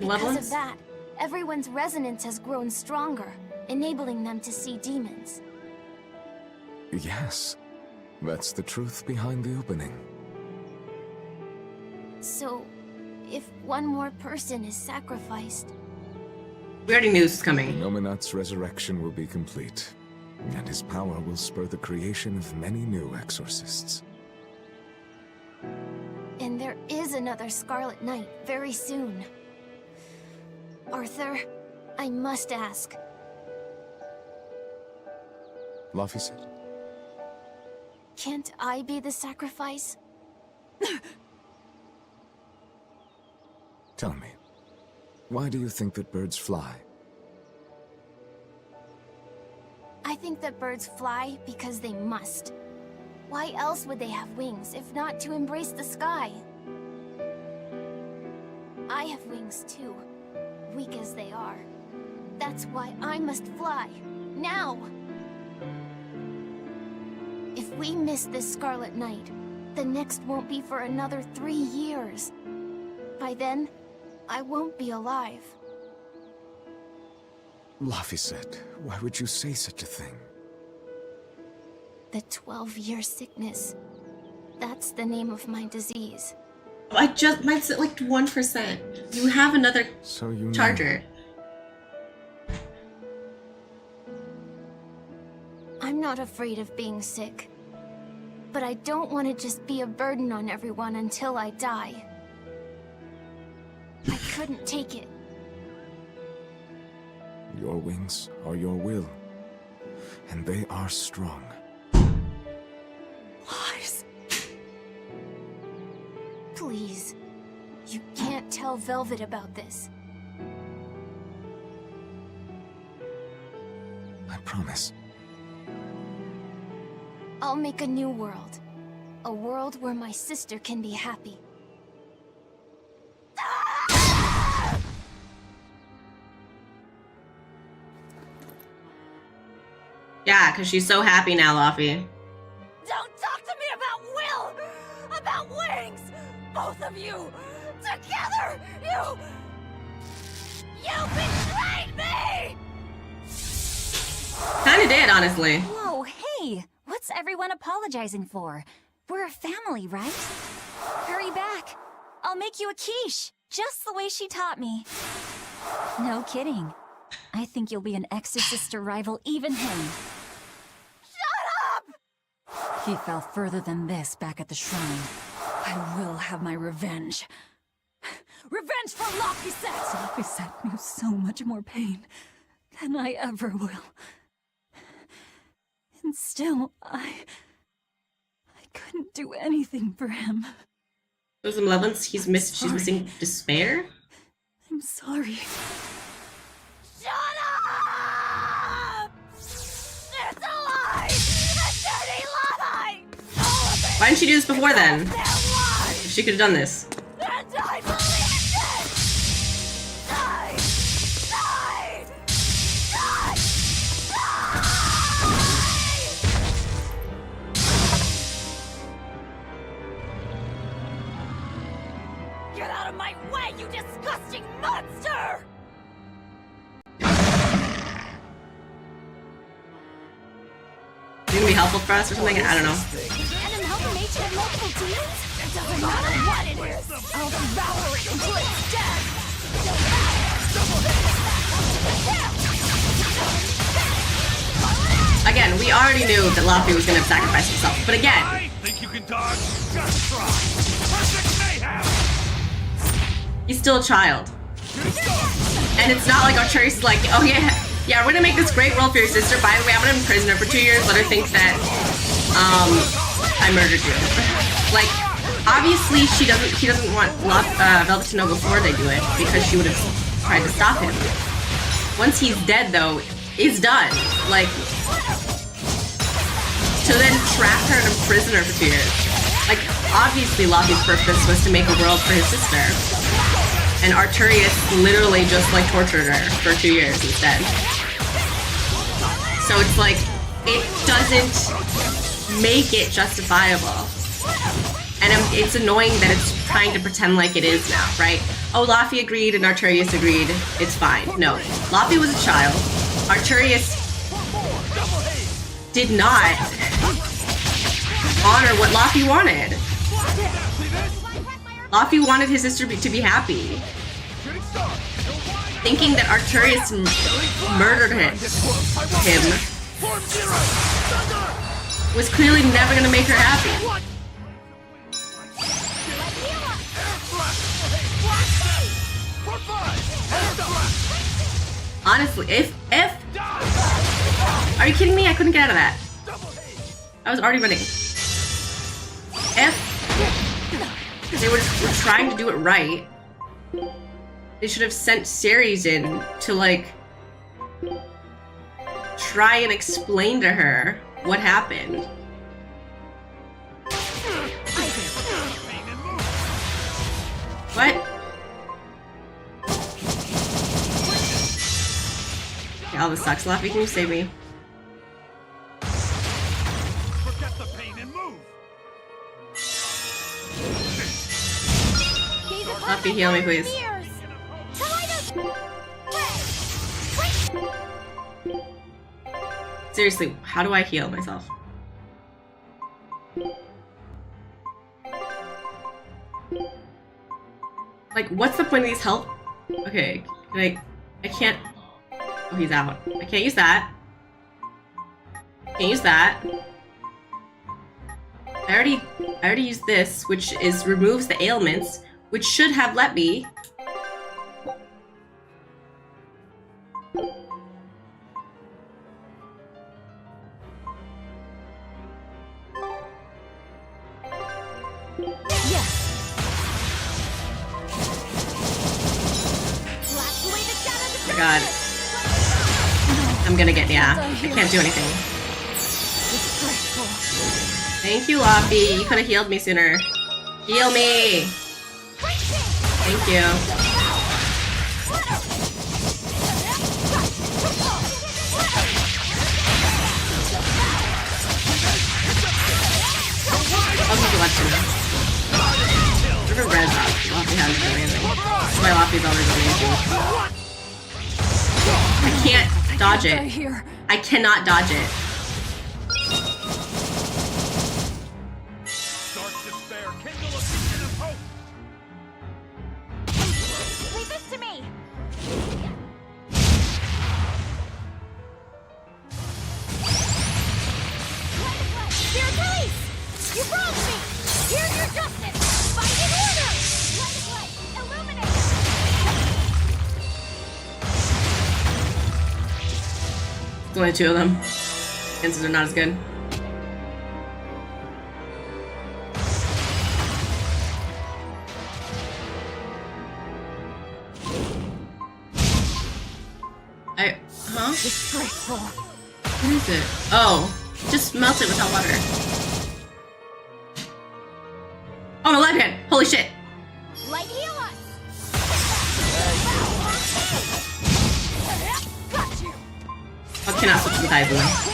malevolence? Because of that, everyone's resonance has grown stronger, enabling them to see demons. Yes, that's the truth behind the opening. So, if one more person is sacrificed... We already knew this was coming. Innominat's resurrection will be complete, and his power will spur the creation of many new exorcists. And there is another Scarlet Night very soon. Arthur, I must ask. Laphicet? Can't I be the sacrifice? Tell me, why do you think that birds fly? I think that birds fly because they must. Why else would they have wings if not to embrace the sky? I have wings too, weak as they are. That's why I must fly. Now! If we miss this Scarlet Night, the next won't be for another 3 years. By then, I won't be alive. Laphicet, why would you say such a thing? The 12-year sickness. That's the name of my disease. Mine's at like 1%. You have another So you know. charger. I'm not afraid of being sick. But I don't want to just be a burden on everyone until I die. I couldn't take it. Your wings are your will, and they are strong. Lies. Please. You can't tell Velvet about this. I promise. I'll make a new world. A world where my sister can be happy. Yeah, because she's so happy now, Laffy. Don't talk to me about will! About wings! Both of you! Together! You betrayed me! Kinda did, honestly. Whoa, hey! What's everyone apologizing for? We're a family, right? Hurry back. I'll make you a quiche, just the way she taught me. No kidding. I think you'll be an exorcist to rival even him. Shut up! He fell further than this back at the shrine. I will have my revenge. Revenge for Laphicet! Laphicet knew so much more pain than I ever will. And still, I couldn't do anything for him. Those 11s, she's missing despair? I'm sorry. Shut up! It's a lie! A dirty lie! All of it! Why didn't she do this before then? They're lies! She could have done this. And I believed it! Die! Die! Die! Die! Get out of my way, you disgusting monster! Is it gonna be helpful for us or something? I don't know. An amalgamation of multiple demons? It doesn't matter what it is! I'll devour it until it's dead! Again, we already knew that Laffy was gonna sacrifice himself. But again, I think you can dodge. Just try. Perfect mayhem. he's still a child. And it's not like Arcturus is like, oh yeah, we're gonna make this great world for your sister. By the way, I'm gonna imprison her for 2 years, let her think that, I murdered you. Like, obviously he doesn't want Velvet to know before they do it, because she would have tried to stop him. Once he's dead, though, it's done. Like, to then trap her and imprison her for 2 years. Like, obviously Laffy's purpose was to make a world for his sister. And Arcturus literally just, like, tortured her for 2 years instead. So it's like, it doesn't make it justifiable. And it's annoying that it's trying to pretend like it is now, right? Oh, Laffy agreed and Arcturus agreed. It's fine. No. Laffy was a child. Arcturus did not honor what Laffy wanted. Laffy wanted his sister to be happy. Thinking that Arcturus murdered him was clearly never going to make her happy. Honestly, if are you kidding me? I couldn't get out of that. I was already running. If they were trying to do it right, they should have sent Ceres in to, like, try and explain to her what happened. What? Oh, this sucks. Laffy, can you save me? Forget the pain and move. Laffy, heal me, please. Seriously, how do I heal myself? Like, what's the point of these health? Okay, can I can't. Oh, he's out. I can't use that. Can't use that. I already used this, which is removes the ailments, which should have let me. Oh my god. I'm gonna get, yeah. I can't do anything. Thank you, Laffy. You could have healed me sooner. Heal me! Thank you. I'll give you one to me. Whatever red Laffy has is amazing. That's why Laffy's always amazing. I can't dodge it. I cannot dodge it. Dark despair, kindle a beacon of hope. Leave this to me! Spirit release! You wronged me! Here's your justice! Find an order! Light of light! Illuminate! There's only two of them. Chances are not as good. Huh? Disgraceful. What is it? Oh, just melt it without water. Oh, my life hand! Holy shit! Light heal us! Got you! I cannot switch the type though.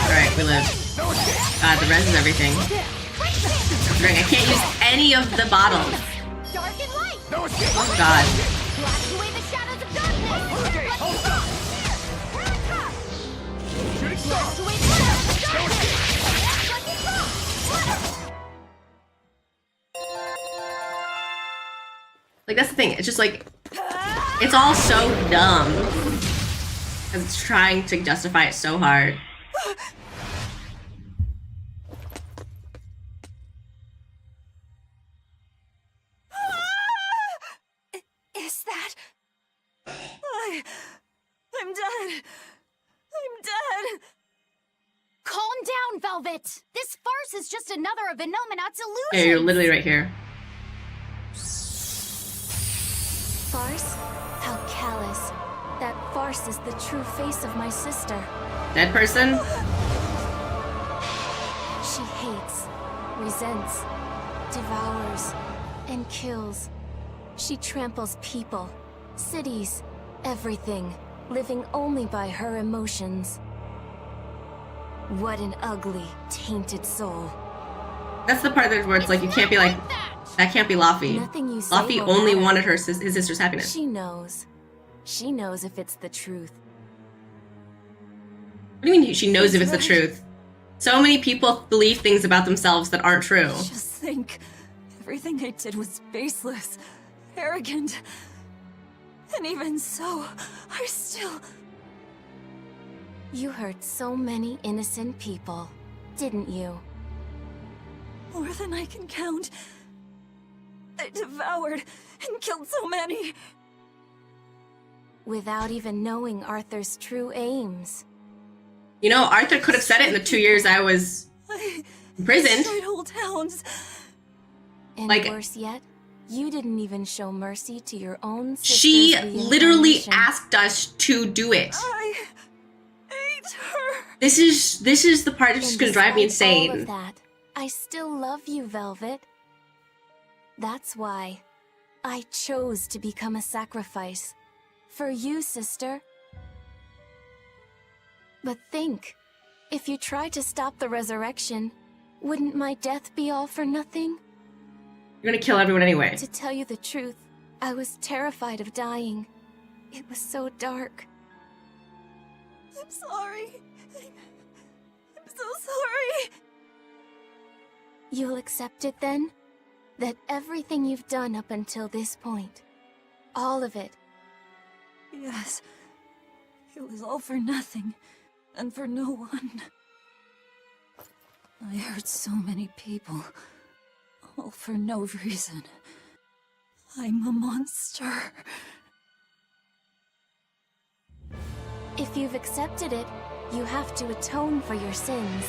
Alright, we live. God, the res is everything. Ring, I can't use any of the bottles. Dark and light! Oh god. Blast away the shadows of darkness! Okay, hold up! Shooting star! Blast away the shadows of darkness! Lucky cross! Like, that's the thing. It's just like, it's all so dumb. Because it's trying to justify it so hard. Is that... I'm dead. I'm dead. Calm down, Velvet! This farce is just another of Inominat's illusions! Yeah, you're literally right here. Farce? How callous. That farce is the true face of my sister. Dead person? She hates, resents, devours, and kills. She tramples people, cities, everything, living only by her emotions. What an ugly, tainted soul. That's the part where it's like, you can't be like, that can't be Laffy. Nothing you say Laffy will only matter. wanted his sister's happiness. She knows. She knows if it's the truth. What do you mean she knows if it's the truth? So many people believe things about themselves that aren't true. Just think, everything I did was baseless, arrogant. And even so, I still... You hurt so many innocent people, didn't you? More than I can count. I devoured and killed so many. Without even knowing Arthur's true aims. You know, Arthur could have said it in the 2 years I was I Imprisoned? Destroyed whole towns. And Like- worse yet, you didn't even show mercy to your own sister's She literally reincarnation. asked us to do it. I hate her. This is the part that's just And gonna drive me despite all insane. of that, I still love you, Velvet. That's why I chose to become a sacrifice. For you, sister. But think, if you try to stop the resurrection, wouldn't my death be all for nothing? You're gonna kill everyone anyway. To tell you the truth, I was terrified of dying. It was so dark. I'm sorry. I'm so sorry. You'll accept it then? That everything you've done up until this point, all of it, Yes. It was all for nothing. And for no one. I hurt so many people. All for no reason. I'm a monster. if you've accepted it, you have to atone for your sins.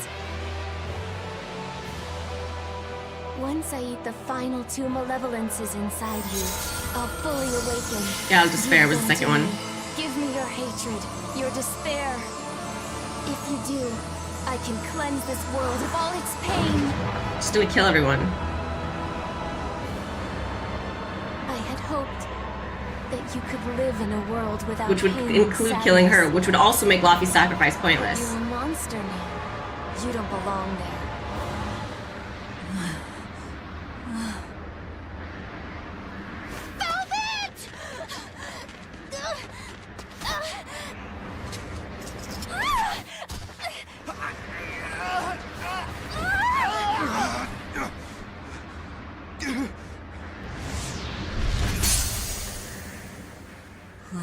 Once I eat the final two malevolences inside you, I'll fully awaken. Yeah, Despair was the Give second them to one. me. Give me your hatred, your despair. If you do, I can cleanse this world of all its pain. Just gonna kill everyone. I had hoped that you could live in a world without Which would pain and include killing her, sadness. which would also make Laufey's sacrifice You're pointless. a monster now. You don't belong there.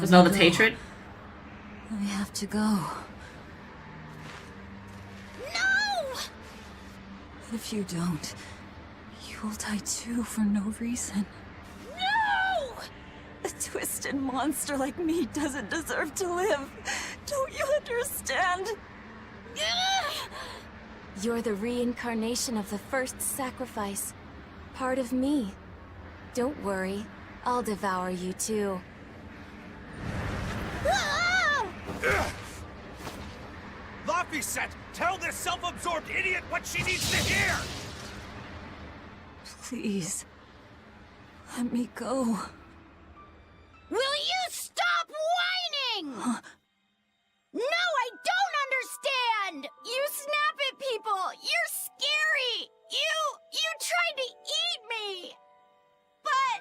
Was all this hatred? I have to go. No! If you don't, you will die too for no reason. No! A twisted monster like me doesn't deserve to live. Don't you understand? You're the reincarnation of the first sacrifice. Part of me. Don't worry, I'll devour you too. Laufey said, tell this self-absorbed idiot what she needs to hear! Please. Let me go. Will you stop whining? No, I don't understand! You snap at people! You're scary! You tried to eat me! But...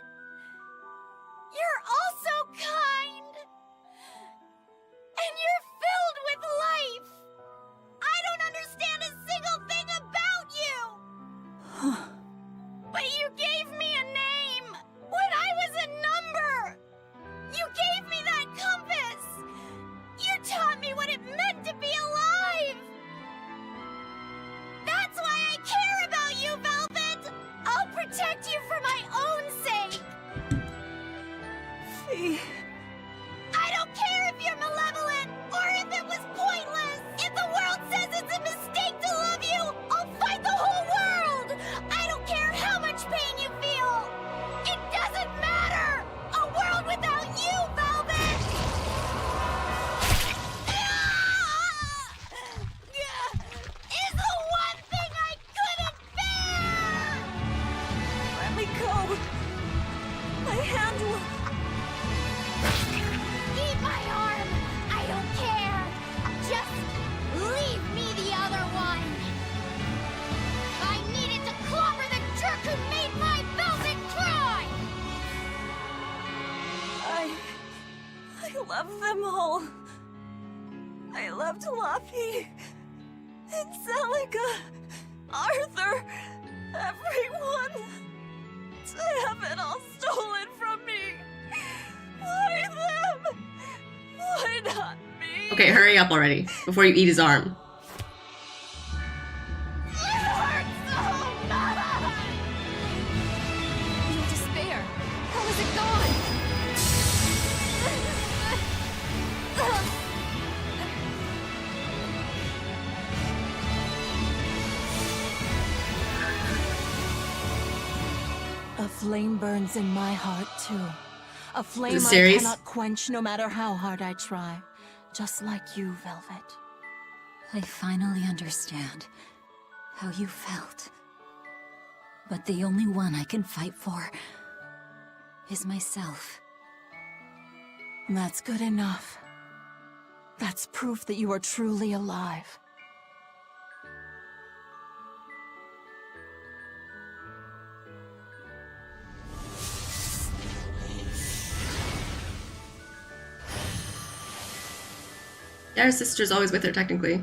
you're also kind! And you're filled with life! I don't understand a single thing about you! But you gave me a name! When I was a number! You gave me that compass! You taught me what it meant to be alive! That's why I care about you, Velvet! I'll protect you for my own sake! Fee. I don't care if you're malevolent, or if it was pointless! If the world says it's a mistake to love you, I'll fight the whole world! I don't care how much pain you feel! It doesn't matter! A world without you, Velvet! Is the one thing I couldn't bear! Let me go. My hand will... Eat my arm! I don't care! Just leave me the other one! I needed to clobber the jerk who made my velvet cry! I love them all. I loved Laufey and Celica, Arthur, everyone. To have it all stolen from me. Why them? Why not me? Okay, hurry up already, before you eat his arm. It hurts so much! Your despair. How is it gone? A flame burns in my heart, too. A flame I series? cannot quench no matter how hard I try. Just like you, Velvet. I finally understand how you felt. But the only one I can fight for is myself. That's good enough. That's proof that you are truly alive. Yeah, her sister's always with her, technically.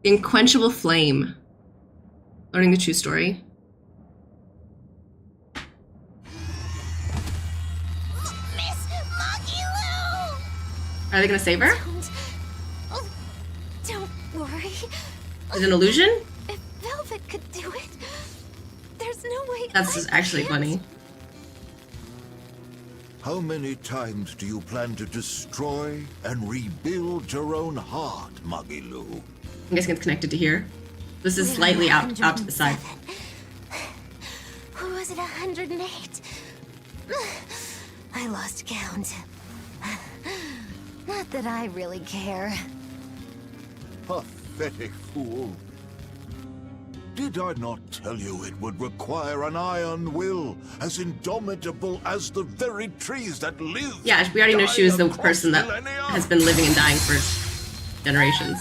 The Unquenchable Flame. Learning the true story. Are they gonna save her? Don't worry. Is it an illusion? If Velvet could do it, there's no way. That's actually funny. How many times do you plan to destroy and rebuild your own heart, Magilu? I'm guessing it's connected to here. This is slightly out to the side. Or was it 108? I lost count. Not that I really care. Pathetic fool. Did I not tell you it would require an iron will, as indomitable as the very trees that live? Yeah, we already know she was the person that millennia? has been living and dying for generations.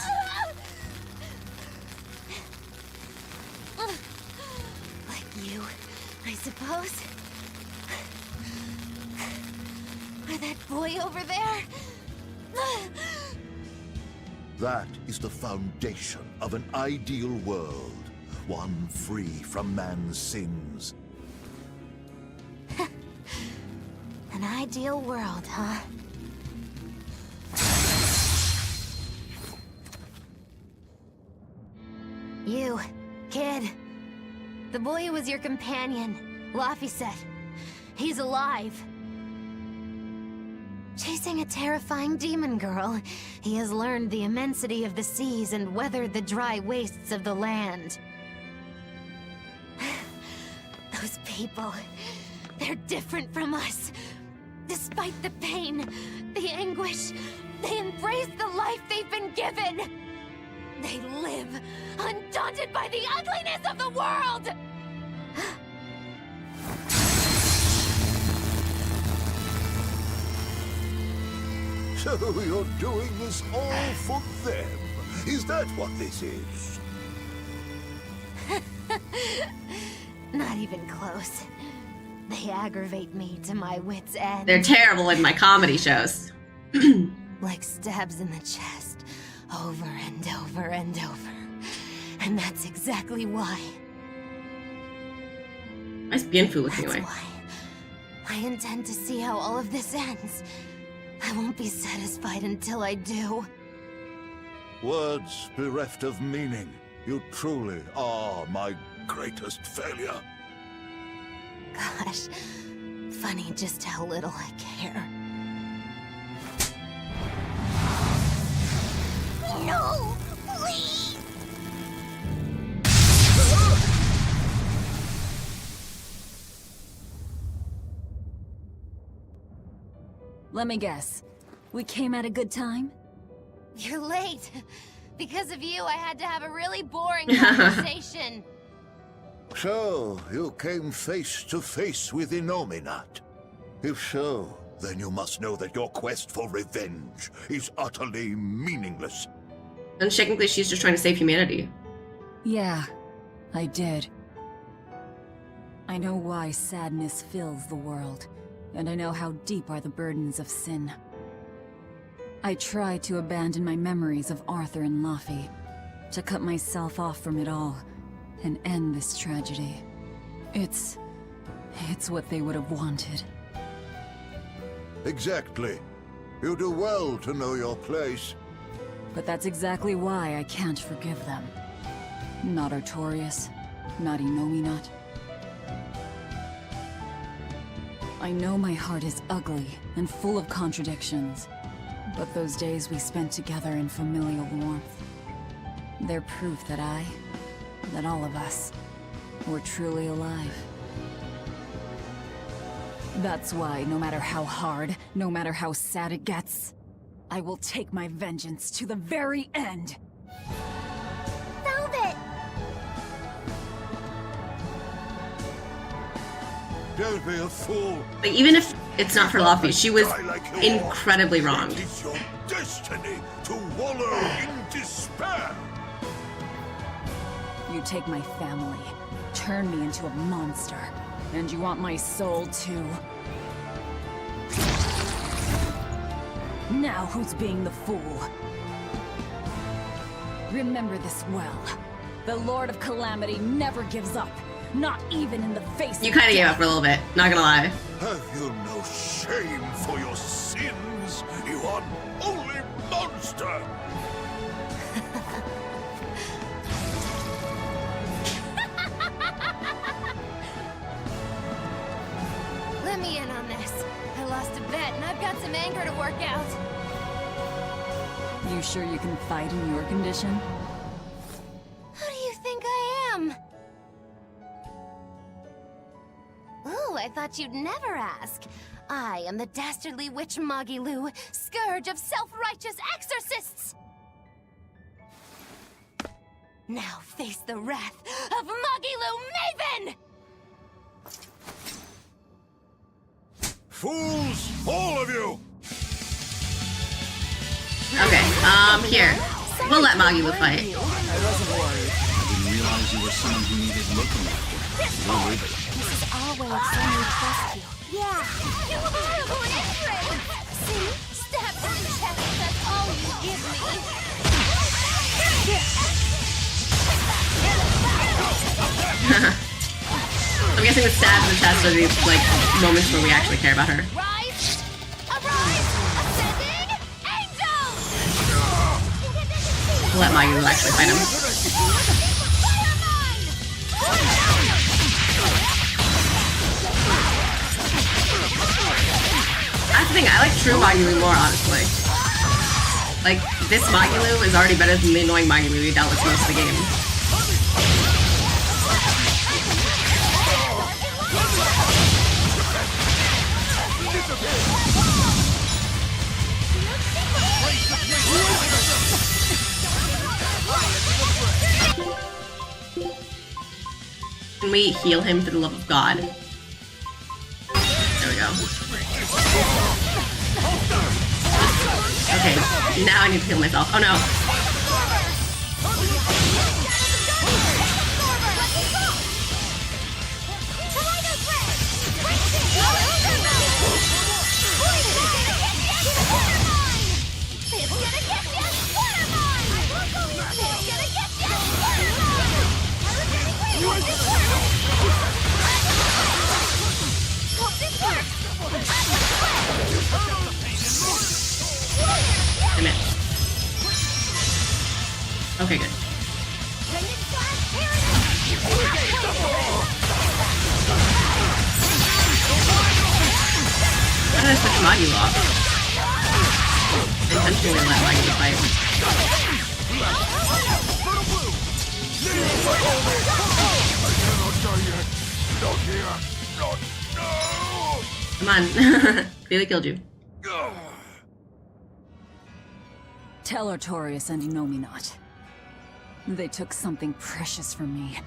Like you, I suppose. Or that boy over there. That is the foundation of an ideal world, one free from man's sins. An ideal world, huh? You, kid. The boy who was your companion, Laphicet. He's alive. Chasing a terrifying demon girl, he has learned the immensity of the seas and weathered the dry wastes of the land. Those people, they're different from us. Despite the pain, the anguish, they embrace the life they've been given. They live, undaunted by the ugliness of the world! So you're doing this all for them? Is that what this is? Not even close. They aggravate me to my wit's end. They're terrible in my comedy shows. Like stabs in the chest, over and over and over. And that's exactly why. Nice Bienfu looking That's away. why I intend to see how all of this ends. I won't be satisfied until I do. Words bereft of meaning. You truly are my greatest failure. Gosh, funny just how little I care. No, please! Let me guess. We came at a good time? You're late. Because of you, I had to have a really boring conversation. So, you came face to face with Innominat. If so, then you must know that your quest for revenge is utterly meaningless. And technically, she's just trying to save humanity. Yeah, I did. I know why sadness fills the world, and I know how deep are the burdens of sin. I tried to abandon my memories of Arthur and Laffy, to cut myself off from it all, and end this tragedy. It's what they would have wanted. Exactly. You do well to know your place. But that's exactly why I can't forgive them. Not Artorias, not Inominat. I know my heart is ugly and full of contradictions, but those days we spent together in familial warmth, they're proof that that all of us, were truly alive. That's why, no matter how hard, no matter how sad it gets, I will take my vengeance to the very end. Velvet! Don't be a fool. Like, even if it's not for Luffy, she was Die like you incredibly are. wronged. It is your destiny to wallow in despair. You take my family, turn me into a monster, and you want my soul too. Now who's being the fool? Remember this well. The Lord of Calamity never gives up, not even in the face You of kind of gave death. up for a little bit, not gonna lie. Have you no shame for your sins, you unholy monster? Let me in on this. I lost a bet, and I've got some anger to work out. You sure you can fight in your condition? Who do you think I am? Ooh, I thought you'd never ask. I am the dastardly witch Magilu, scourge of self-righteous exorcists! Now face the wrath of Magilu Maven! Fools, all of you! Okay, here. We'll let Magilu fight. I didn't realize you were someone who needed looking after. We'll leave it. This is our way of saying we trust you. Yeah! You are who it is! See? Stab in the chest, that's all you give me! I'm guessing the stabs in the chest are these, like, moments where we actually care about her. Rise! Arise! Ascending angels! We'll let Magilu actually fight him. That's the thing, I like true Magilu more, honestly. Like, this Magilu is already better than the annoying Magilu we dealt with most of the game. Can we heal him for the love of God? There we go. Okay, now I need to heal myself. Oh no. Damn it. Okay, good. How did I switch Magilu off? Intentionally let Magilu fight. Come on. Really killed you. Tell Artorias and Inominat. They took something precious from me.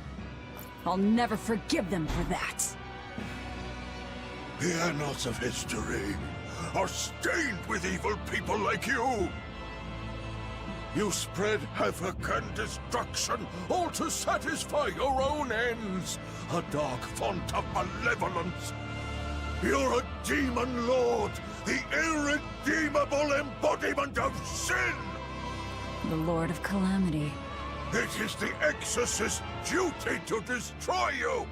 I'll never forgive them for that. The annals of history are stained with evil people like you. You spread havoc and destruction, all to satisfy your own ends. A dark font of malevolence. You're a demon lord, the irredeemable embodiment of sin. The Lord of Calamity. It is the Exorcist's duty to destroy you.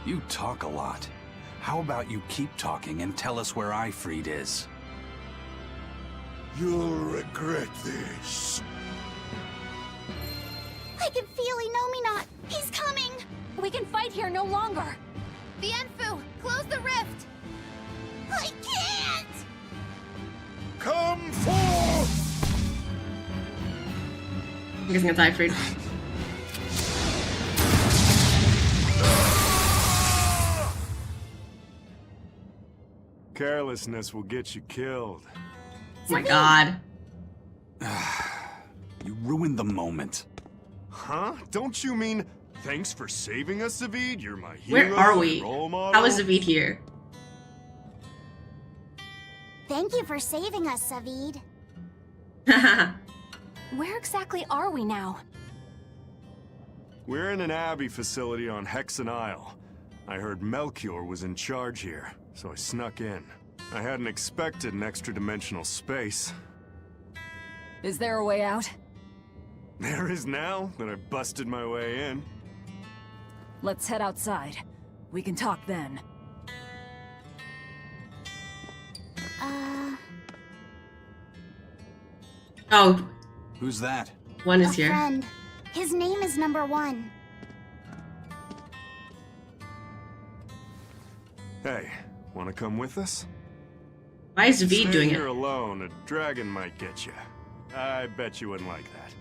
You talk a lot. How about you keep talking and tell us where Ifrit is? You'll regret this. I can feel Inominat! He's coming! We can fight here no longer. Bienfu, close the rift! I can't! Come forth! I'm guessing it's Ifrid. Carelessness will get you killed. Oh my god. You ruined the moment. Huh? Don't you mean thanks for saving us, Zavid? You're my Where hero, are we? role model. How is Zavid here? Thank you for saving us, Zavid. Where exactly are we now? We're in an Abbey facility on Hexen Isle. I heard Melchior was in charge here, so I snuck in. I hadn't expected an extra-dimensional space. Is there a way out? There is now that I busted my way in. Let's head outside. We can talk then. Oh, Who's that? one is A here. friend. His name is Number 1. Hey, wanna come with us? Why is Zavid Stay doing here it? alone, a dragon might get you. I bet you wouldn't like that.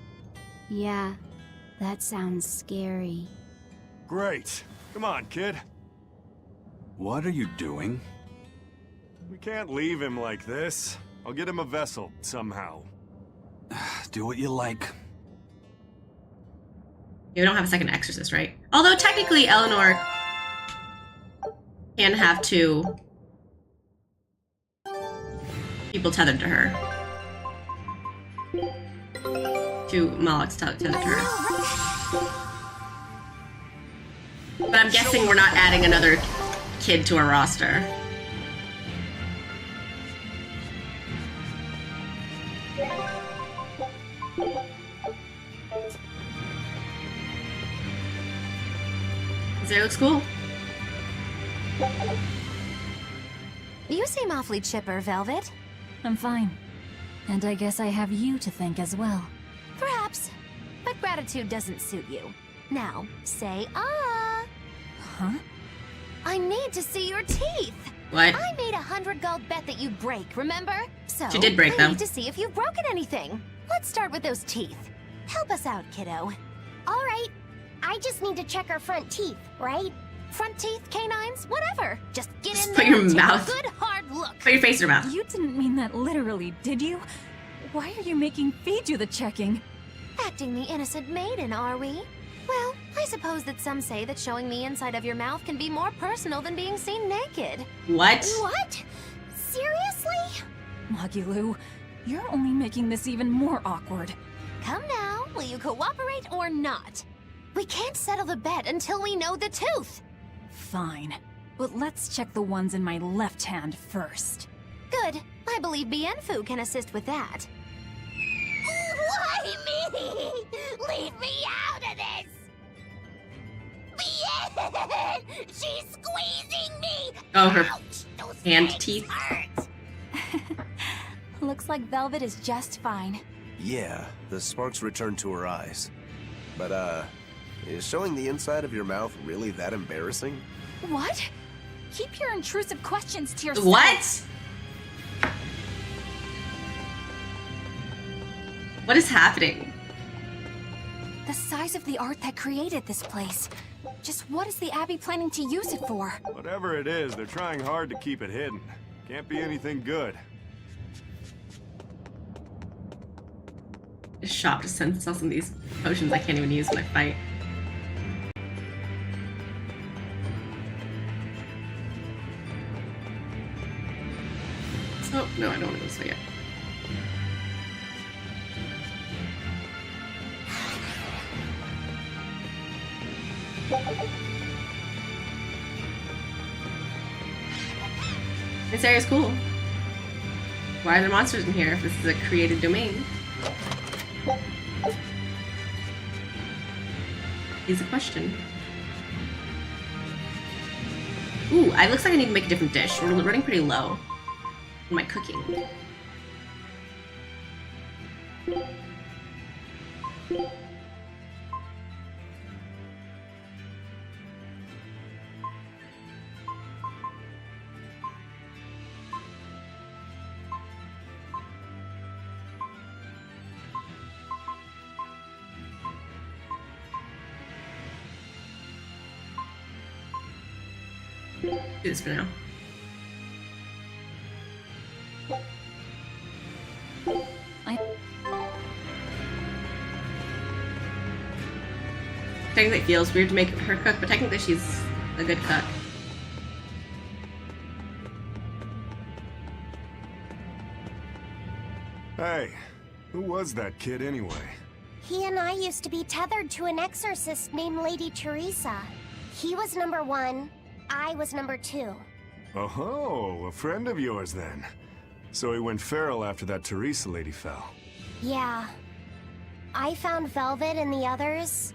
Yeah, that sounds scary. Great. Come on, kid. What are you doing? We can't leave him like this. I'll get him a vessel, somehow. Do what you like. We don't have a second exorcist, right? Although technically Eleanor can have 2 people tethered to her. 2 Molochs tethered to her. But I'm guessing we're not adding another kid to our roster. Zero looks cool. You seem awfully chipper, Velvet. I'm fine. And I guess I have you to thank as well. Perhaps. But gratitude doesn't suit you. Now, say ah. Huh? I need to see your teeth. What? I made a 100 gold bet that you'd break, remember? So She did break I them. need to see if you've broken anything. Let's start with those teeth. Help us out, kiddo. All right. I just need to check our front teeth, right? Front teeth, canines, whatever. Just get Just in put there your and take mouth- a good hard look. Put your face in her mouth. You didn't mean that literally, did you? Why are you making Fee do the checking? Acting the innocent maiden, are we? Well, I suppose that some say that showing the inside of your mouth can be more personal than being seen naked. What? What? Seriously? Magilu, you're only making this even more awkward. Come now, will you cooperate or not? We can't settle the bet until we know the tooth. Fine. But let's check the ones in my left hand first. Good. I believe Bienfu can assist with that. Why me? Leave me out of this! Bien! She's squeezing me! Oh, her Ouch, those hand legs teeth. hurt. Looks like Velvet is just fine. Yeah, the sparks returned to her eyes. But, is showing the inside of your mouth really that embarrassing? What? Keep your intrusive questions to yourself. What? What is happening? The size of the art that created this place. Just what is the Abbey planning to use it for? Whatever it is, they're trying hard to keep it hidden. Can't be anything good. This shop just sell some of these potions I can't even use when I fight. Oh, no, I don't want to go this way yet. This area's cool. Why are there monsters in here if this is a created domain? Is a question. Ooh, it looks like I need to make a different dish. We're running pretty low on my cooking. Do this for now. Technically it feels weird to make her cook, but technically she's a good cook. Hey, who was that kid anyway? He and I used to be tethered to an exorcist named Lady Teresa. He was number 1, I was number 2. Oh, a friend of yours then. So he went feral after that Teresa lady fell. Yeah. I found Velvet and the others,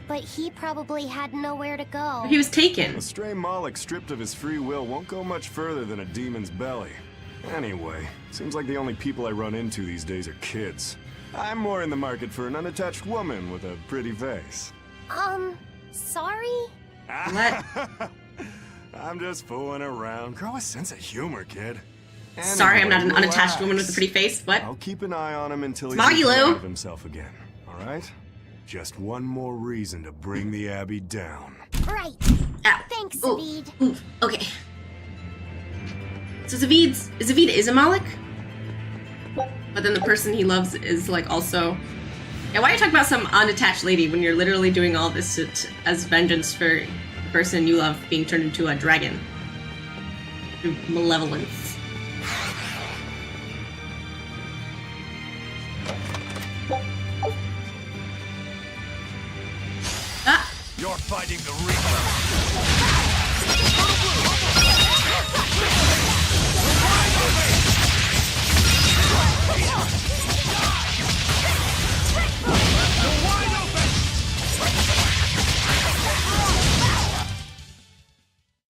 but he probably had nowhere to go. He was taken. A stray Moloch stripped of his free will won't go much further than a demon's belly. Anyway, seems like the only people I run into these days are kids. I'm more in the market for an unattached woman with a pretty face. Sorry? What? I'm just fooling around. Grow a sense of humor, kid. Sorry, I'm not an Anyway, unattached woman with a pretty face. What? I'll keep an eye on him until he's Maggie Lou. out of himself again. All right? Just one more reason to bring the Abbey down. Right. Ow. Thanks, Ooh. Zavid. Ooh. Okay. So Zavid is a Moloch? But then the person he loves is like also... Yeah, why are you talking about some unattached lady when you're literally doing all this as vengeance for the person you love being turned into a dragon? Through malevolence. Ah! You're fighting the Reaper.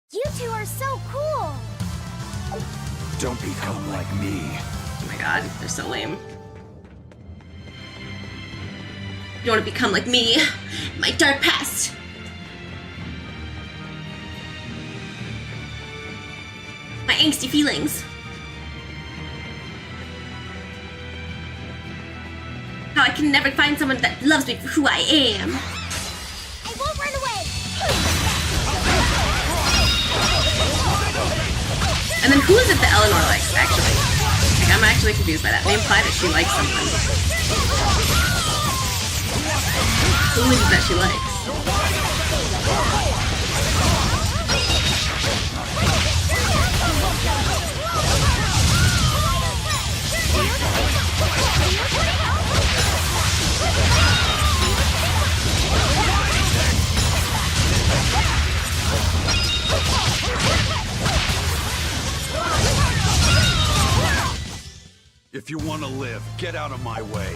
You two are so cool. Don't become like me. Oh my god, they're so lame. You want to become like me? My dark past. My angsty feelings. How I can never find someone that loves me for who I am. I won't run away. And then who is it that Eleanor likes, actually? Like, I'm actually confused by that. They imply that she likes someone. Who is it that she likes? If you want to live, get out of my way.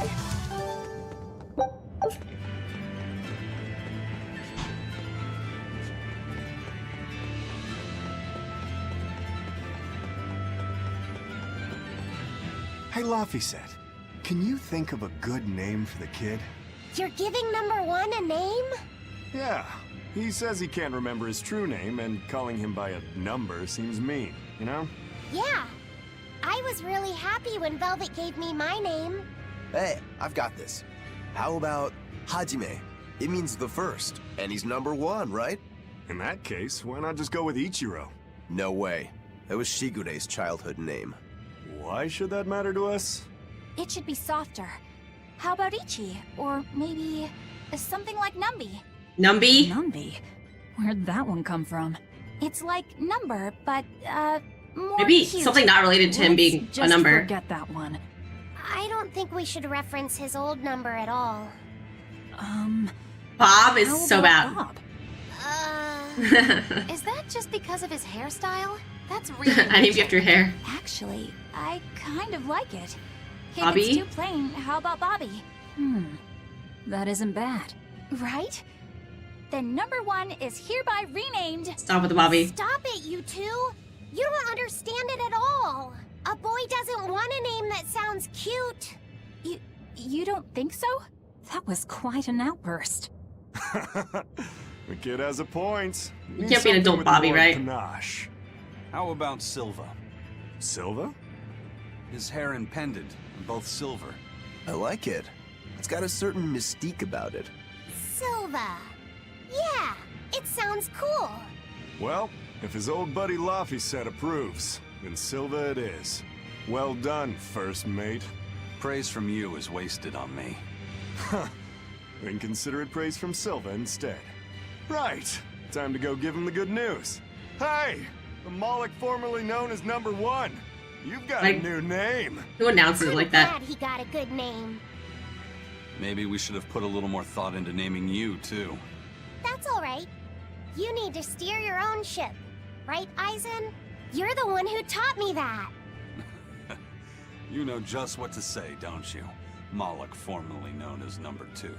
Hey, Laphicet, can you think of a good name for the kid? You're giving number 1 a name? Yeah, he says he can't remember his true name, and calling him by a number seems mean, you know? Yeah. I was really happy when Velvet gave me my name. Hey, I've got this. How about Hajime? It means the first, and he's number 1, right? In that case, why not just go with Ichiro? No way. That was Shigure's childhood name. Why should that matter to us? It should be softer. How about Ichi? Or maybe something like Numby? Numby? Numby? Where'd that one come from? It's like number, but, more Maybe cute. something not related to him Let's being a just number. forget that one. I don't think we should reference his old number at all. Bob is How so about bad. Bob? Is that just because of his hairstyle? That's really I named you after your hair. Actually, I kind of like it. If Bobby? it's too plain, how about Bobby? That isn't bad. Right? Then number 1 is hereby renamed... Stop with the Bobby. Stop it, you two! You don't understand it at all. A boy doesn't want a name that sounds cute. You don't think so? That was quite an outburst. The kid has a point. You can't be an adult Bobby, right? Panache. How about Silva? Silva? His hair and pendant, both silver. I like it. It's got a certain mystique about it. Silva. Yeah, it sounds cool. Well, If his old buddy Laphicet approves, then Silva it is. Well done, first mate. Praise from you is wasted on me. Huh. Then consider it praise from Silva instead. Right. Time to go give him the good news. Hey! The Moloch formerly known as Number 1. You've got a new name. Who announces it like that? Glad he got a good name. Maybe we should have put a little more thought into naming you, too. That's all right. You need to steer your own ship. Right, Eisen? You're the one who taught me that. You know just what to say, don't you? Moloch, formerly known as Number 2.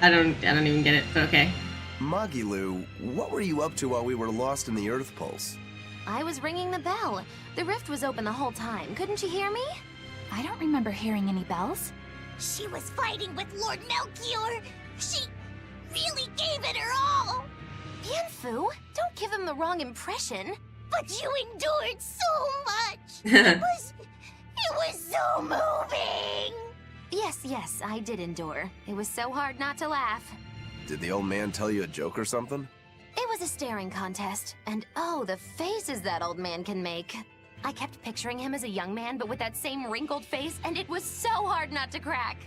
I don't even get it, but okay. Magilu, what were you up to while we were lost in the Earth Pulse? I was ringing the bell. The rift was open the whole time. Couldn't you hear me? I don't remember hearing any bells. She was fighting with Lord Melchior. She really gave it her all. Bienfu, don't give him the wrong impression. But you endured so much. It was so moving. Yes, I did endure. It was so hard not to laugh. Did the old man tell you a joke or something? It was a staring contest, and oh, the faces that old man can make. I kept picturing him as a young man, but with that same wrinkled face, and it was so hard not to crack.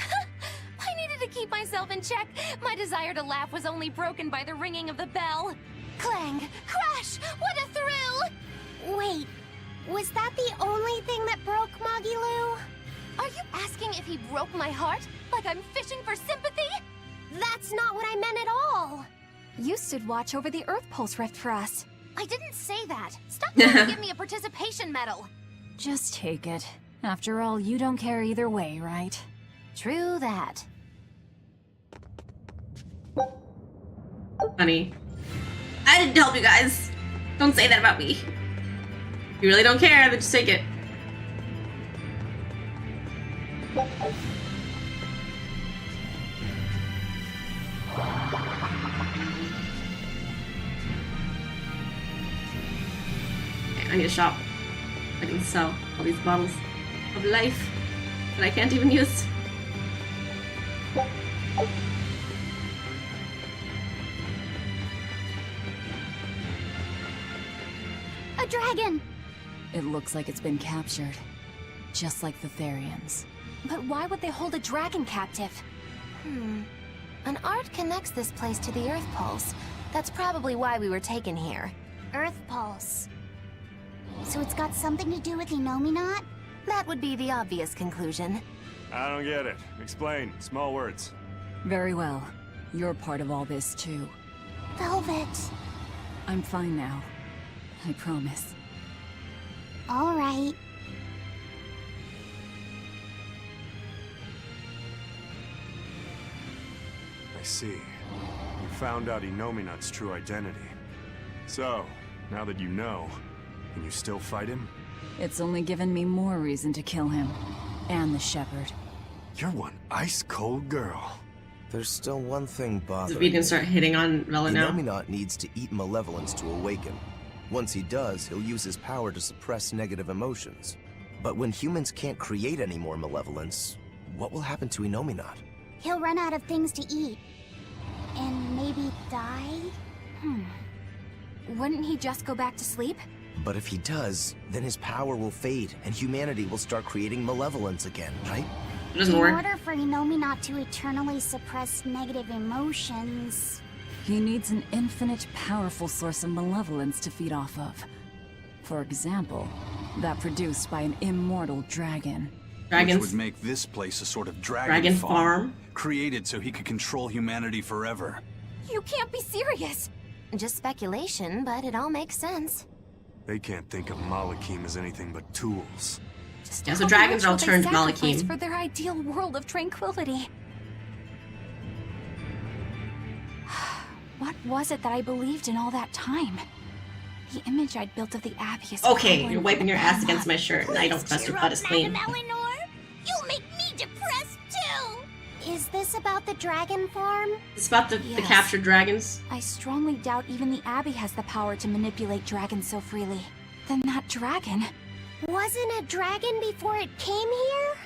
I needed to keep myself in check. My desire to laugh was only broken by the ringing of the bell. Clang! Crash! What a thrill! Wait, was that the only thing that broke Magilu? Are you asking if he broke my heart? Like I'm fishing for sympathy? That's not what I meant at all. You stood watch over the Earth Pulse rift for us. I didn't say that. Stop trying to give me a participation medal. Just take it. After all, you don't care either way, right? True that. Honey, I didn't help you guys. Don't say that about me. If you really don't care, then just take it. Okay, I need a shop. I can sell all these bottles of life that I can't even use. A dragon! It looks like it's been captured. Just like the Therians. But why would they hold a dragon captive? An art connects this place to the Earth Pulse. That's probably why we were taken here. Earth Pulse. So it's got something to do with Inominat? That would be the obvious conclusion. I don't get it. Explain. Small words. Very well. You're part of all this, too. Velvet. I'm fine now. I promise. All right. I see. You found out Inominat's true identity. So, now that you know, can you still fight him? It's only given me more reason to kill him. And the Shepherd. You're one ice-cold girl. There's still one thing bothering So we can me. start hitting on Vela now. Inominat needs to eat malevolence to awaken. Once he does, he'll use his power to suppress negative emotions. But when humans can't create any more malevolence, what will happen to Inominat? He'll run out of things to eat. And maybe die? Wouldn't he just go back to sleep? But if he does, then his power will fade, and humanity will start creating malevolence again, right? It doesn't In work. order for Inominat to eternally suppress negative emotions... He needs an infinite, powerful source of malevolence to feed off of. For example, that produced by an immortal dragon. Which would make this place a sort of dragon farm. Created so he could control humanity forever. You can't be serious! Just speculation, but it all makes sense. They can't think of Malachim as anything but tools. Yeah, so dragons are all turned to sacrifice Malachim. for their ideal world of tranquility. What was it that I believed in all that time? The image I'd built of the Abbey is Okay, crumbling you're wiping with your the ass bad against luck. my shirt, and I don't trust your butt is clean. Madam Eleanor? You'll make me depressed too! Is this about the dragon farm? It's about the Yes. captured dragons. I strongly doubt even the Abbey has the power to manipulate dragons so freely. Then that dragon... Wasn't a dragon before it came here?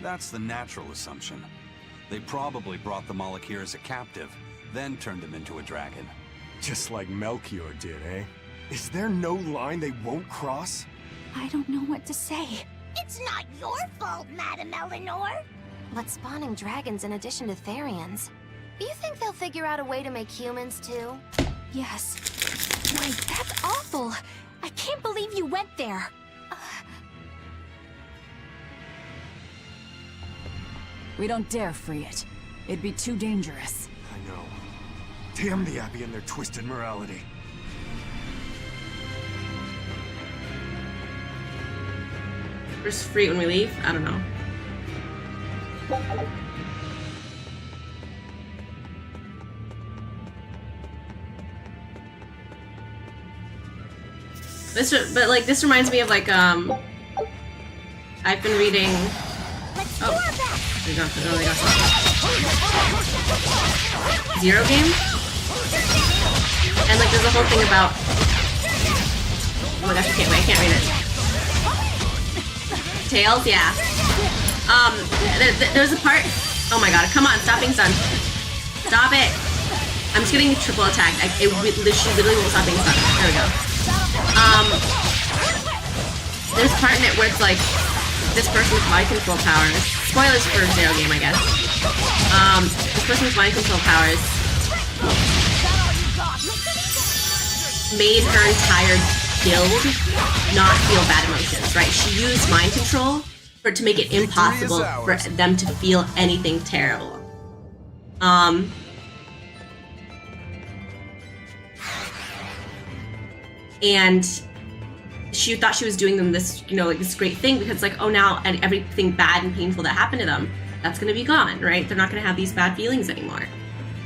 That's the natural assumption. They probably brought the Moloch here as a captive, then turned him into a dragon. Just like Melchior did, eh? Is there no line they won't cross? I don't know what to say. It's not your fault, Madame Eleanor. But spawning dragons in addition to Therians. You think they'll figure out a way to make humans too? Yes. Wait, that's awful. I can't believe you went there. We don't dare free it. It'd be too dangerous. I know. Damn the Abbey and their twisted morality. Where's free when we leave? I don't know. This reminds me of like I've been reading. Oh, they got Zero Game, and like there's a whole thing about. Oh my gosh, I can't read it. Tails, yeah. There's a part. Oh my god, come on, stop being stunned. Stop it. I'm just getting triple attacked. She literally won't stop being stunned. There we go. There's a part in it where it's like this person with mind control powers. Spoilers for Zero Game, I guess. This person with mind control powers made her entire guild not feel bad emotions, right? She used mind control to make it impossible for them to feel anything terrible. And she thought she was doing them this, like this great thing because like, oh, now and everything bad and painful that happened to them, that's gonna be gone, right? They're not gonna have these bad feelings anymore.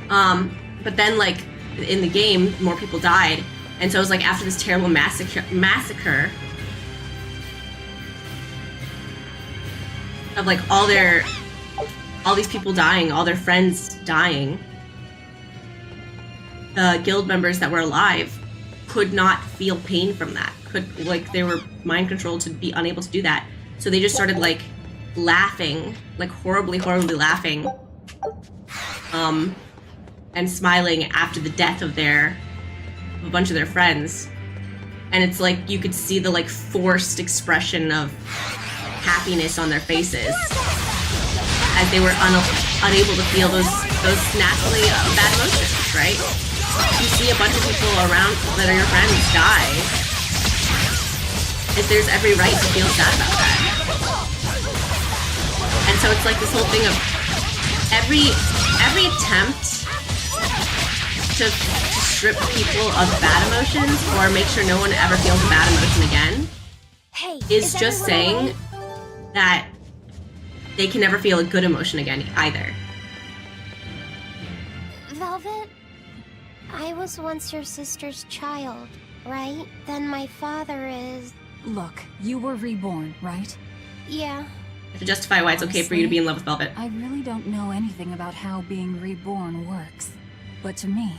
But then like in the game, more people died. And so it was like after this terrible massacre of like all these people dying, all their friends dying, the guild members that were alive could not feel pain from that. They were mind controlled to be unable to do that. So they just started like laughing, like horribly laughing, and smiling after the death of a bunch of their friends. And it's like you could see the like forced expression of happiness on their faces as they were unable to feel those naturally bad emotions, right? You see a bunch of people around that are your friends die. There's every right to feel sad about that. And so it's like this whole thing of every attempt to strip people of bad emotions or make sure no one ever feels a bad emotion again is just saying that they can never feel a good emotion again either. Velvet, I was once your sister's child, right? Then my father is... Look, you were reborn, right? Yeah. To justify why it's okay for you to be in love with Velvet. I really don't know anything about how being reborn works. But to me,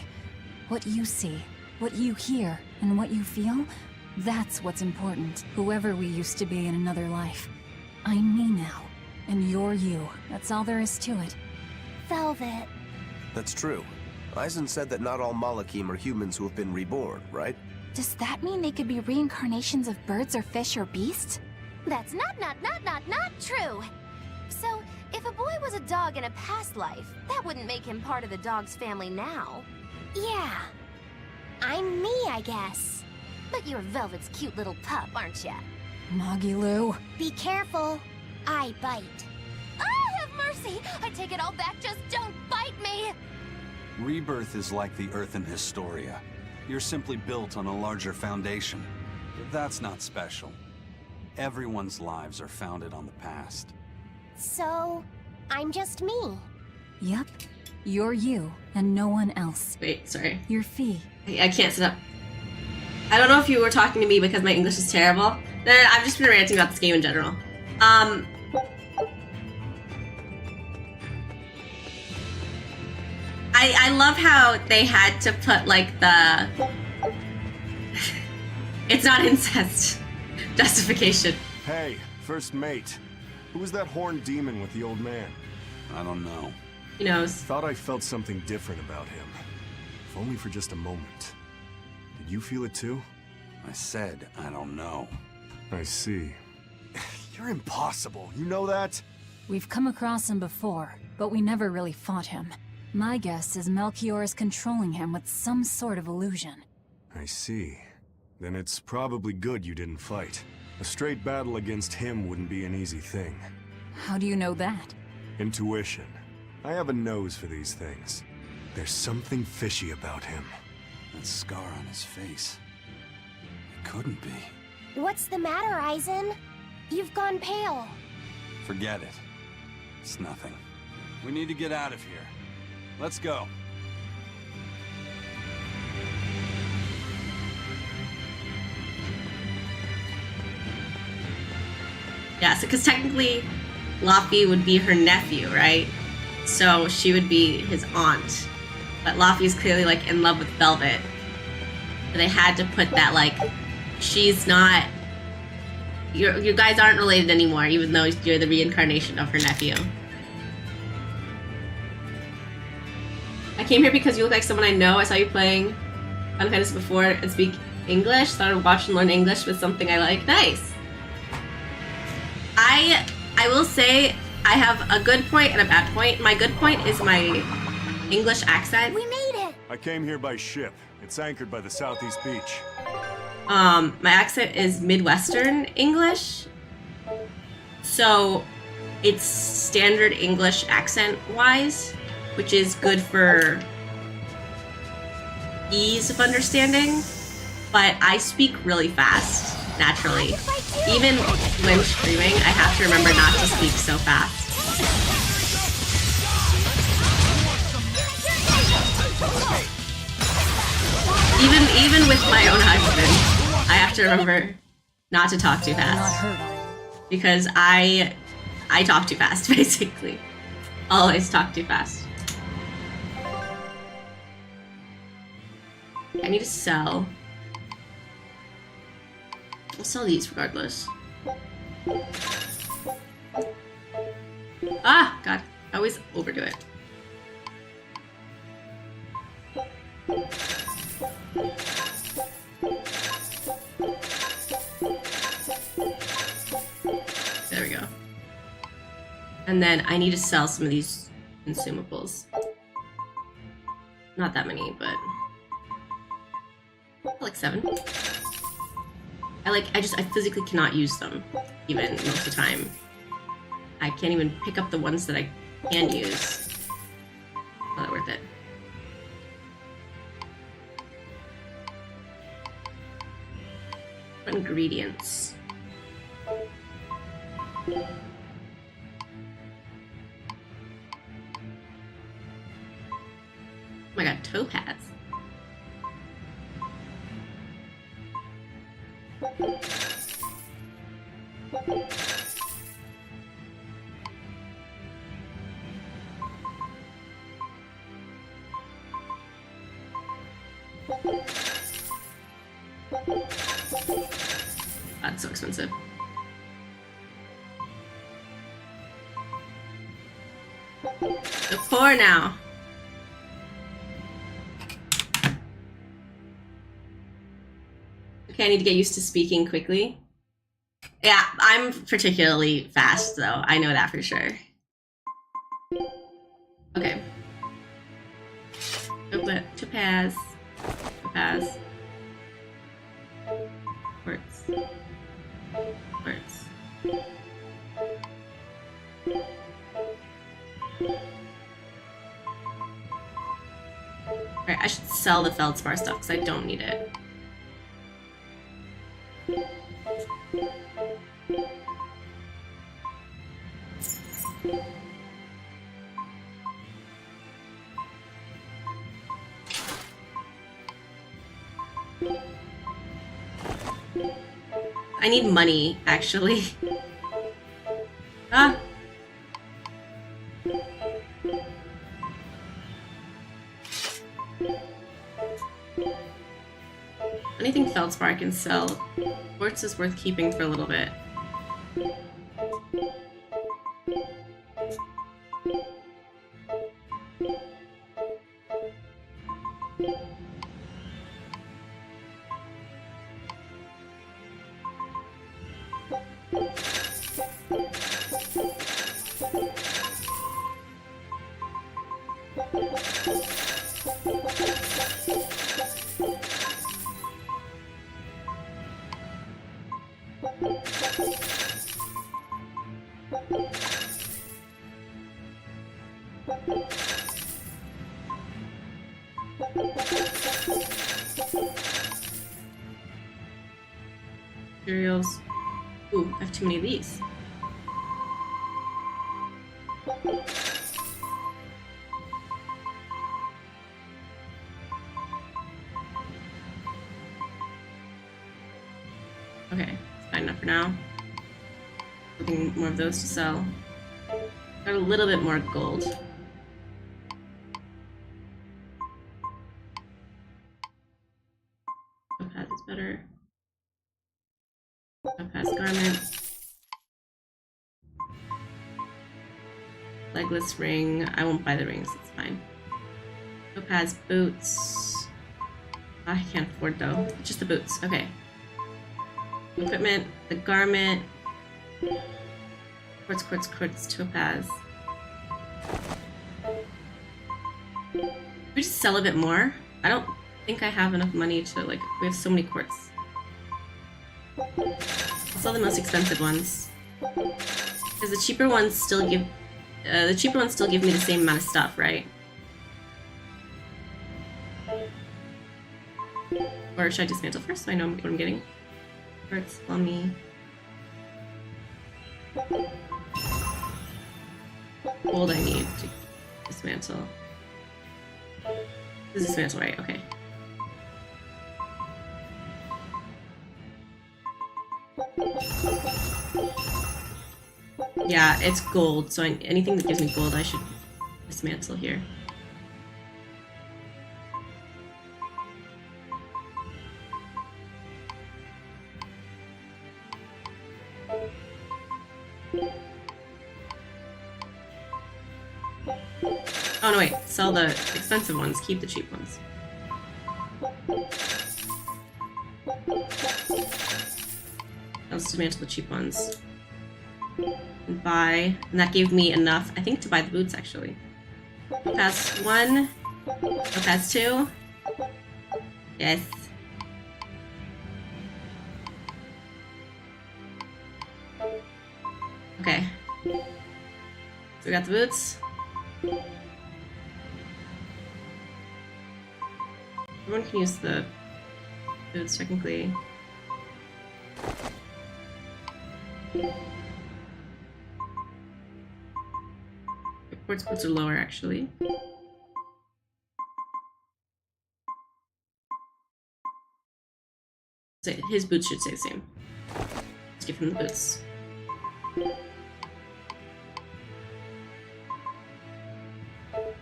what you see, what you hear, and what you feel, that's what's important. Whoever we used to be in another life. I'm me now, and you're you. That's all there is to it. Velvet. That's true. Eisen said that not all Malakim are humans who have been reborn, right? Does that mean they could be reincarnations of birds or fish or beasts? That's not true. So, if a boy was a dog in a past life, that wouldn't make him part of the dog's family now. Yeah. I'm me, I guess. But you're Velvet's cute little pup, aren't ya? Magilu. Be careful. I bite. Oh, have mercy! I take it all back, just don't bite me! Rebirth is like the Earth in Historia. You're simply built on a larger foundation. But that's not special. Everyone's lives are founded on the past. So, I'm just me. Yep. You're you, and no one else. Wait, sorry. You're Fee. I can't sit up. I don't know if you were talking to me because my English is terrible. I've just been ranting about this game in general. I love how they had to put like the it's not incest justification. Hey, first mate. Who was that horned demon with the old man? I don't know. Who knows? Thought I felt something different about him. If only for just a moment. Did you feel it too? I said I don't know. I see. You're impossible, you know that? We've come across him before, but we never really fought him. My guess is Melchior is controlling him with some sort of illusion. I see. Then it's probably good you didn't fight. A straight battle against him wouldn't be an easy thing. How do you know that? Intuition. I have a nose for these things. There's something fishy about him. That scar on his face. It couldn't be. What's the matter, Aizen? You've gone pale. Forget it. It's nothing. We need to get out of here. Let's go. Yeah, so because technically Luffy would be her nephew, right? So she would be his aunt. But Luffy's clearly like in love with Velvet. So they had to put that like, she's not, you guys aren't related anymore, even though you're the reincarnation of her nephew. I came here because you look like someone I know. I saw you playing Final Fantasy before and speak English. Thought I'd watch and learn English with something I like. Nice. I will say I have a good point and a bad point. My good point is my English accent. We made it! I came here by ship. It's anchored by the southeast beach. My accent is Midwestern English. So it's standard English accent-wise, which is good for ease of understanding. But I speak really fast, naturally. Even when streaming, I have to remember not to speak so fast. Even with my own husband, I have to remember not to talk too fast. Because I talk too fast, basically. Always talk too fast. I need to sell. I'll sell these regardless. Ah, God. I always overdo it. There we go. And then I need to sell some of these consumables. Not that many, but like 7. I physically cannot use them, even most of the time. I can't even pick up the ones that I can use. Not that worth it. Ingredients. Oh my god, topaz. That's so expensive. So poor now. Okay, I need to get used to speaking quickly. Yeah, I'm particularly fast, though. I know that for sure. Okay. Topaz. Topaz. Quartz. Quartz. Alright, I should sell the feldspar stuff because I don't need it. I need money, actually. Ah! Anything feldspar I can sell. Quartz is worth keeping for a little bit. Materials. Ooh, I have too many of these. Okay, it's fine enough for now. Looking more of those to sell. Got a little bit more gold. Topaz is better. Topaz garment. Legless ring. I won't buy the rings, it's fine. Topaz boots. I can't afford though. Just the boots. Okay. Equipment, the garment. Quartz, quartz, quartz, topaz. Can we just sell a bit more? I don't think I have enough money to, like, we have so many quartz. I'll sell the most expensive ones. Because the cheaper ones still give me the same amount of stuff, right? Or should I dismantle first so I know what I'm getting? Quartz, lummy. Gold I need to dismantle. This is dismantle, right? Okay. Yeah, it's gold, so anything that gives me gold I should dismantle here. Oh no, wait. Sell the expensive ones, keep the cheap ones. I'll dismantle the cheap ones. And buy, and that gave me enough, I think, to buy the boots actually. Topaz 1, Topaz 2. Yes. Okay. So we got the boots. Everyone can use the boots technically. The quartz boots are lower actually. So his boots should stay the same. Let's give him the boots.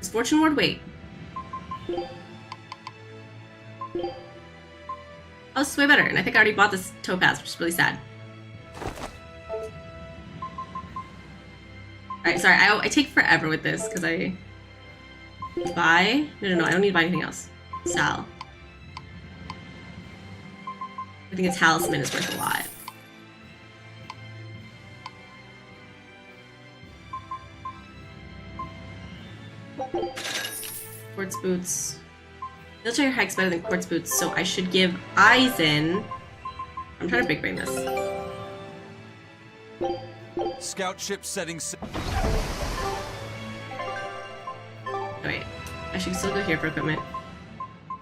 Is Fortune Ward? Wait. Oh, this is way better, and I think I already bought this topaz, which is really sad. Alright, sorry, I take forever with this, because I... Buy? No, I don't need to buy anything else. Sell. I think its talisman is worth a lot. Quartz boots. Military hike's better than quartz boots, so I should give Eisen. I'm trying to big brain this. Scout ship setting. Oh, wait, I should still go here for equipment.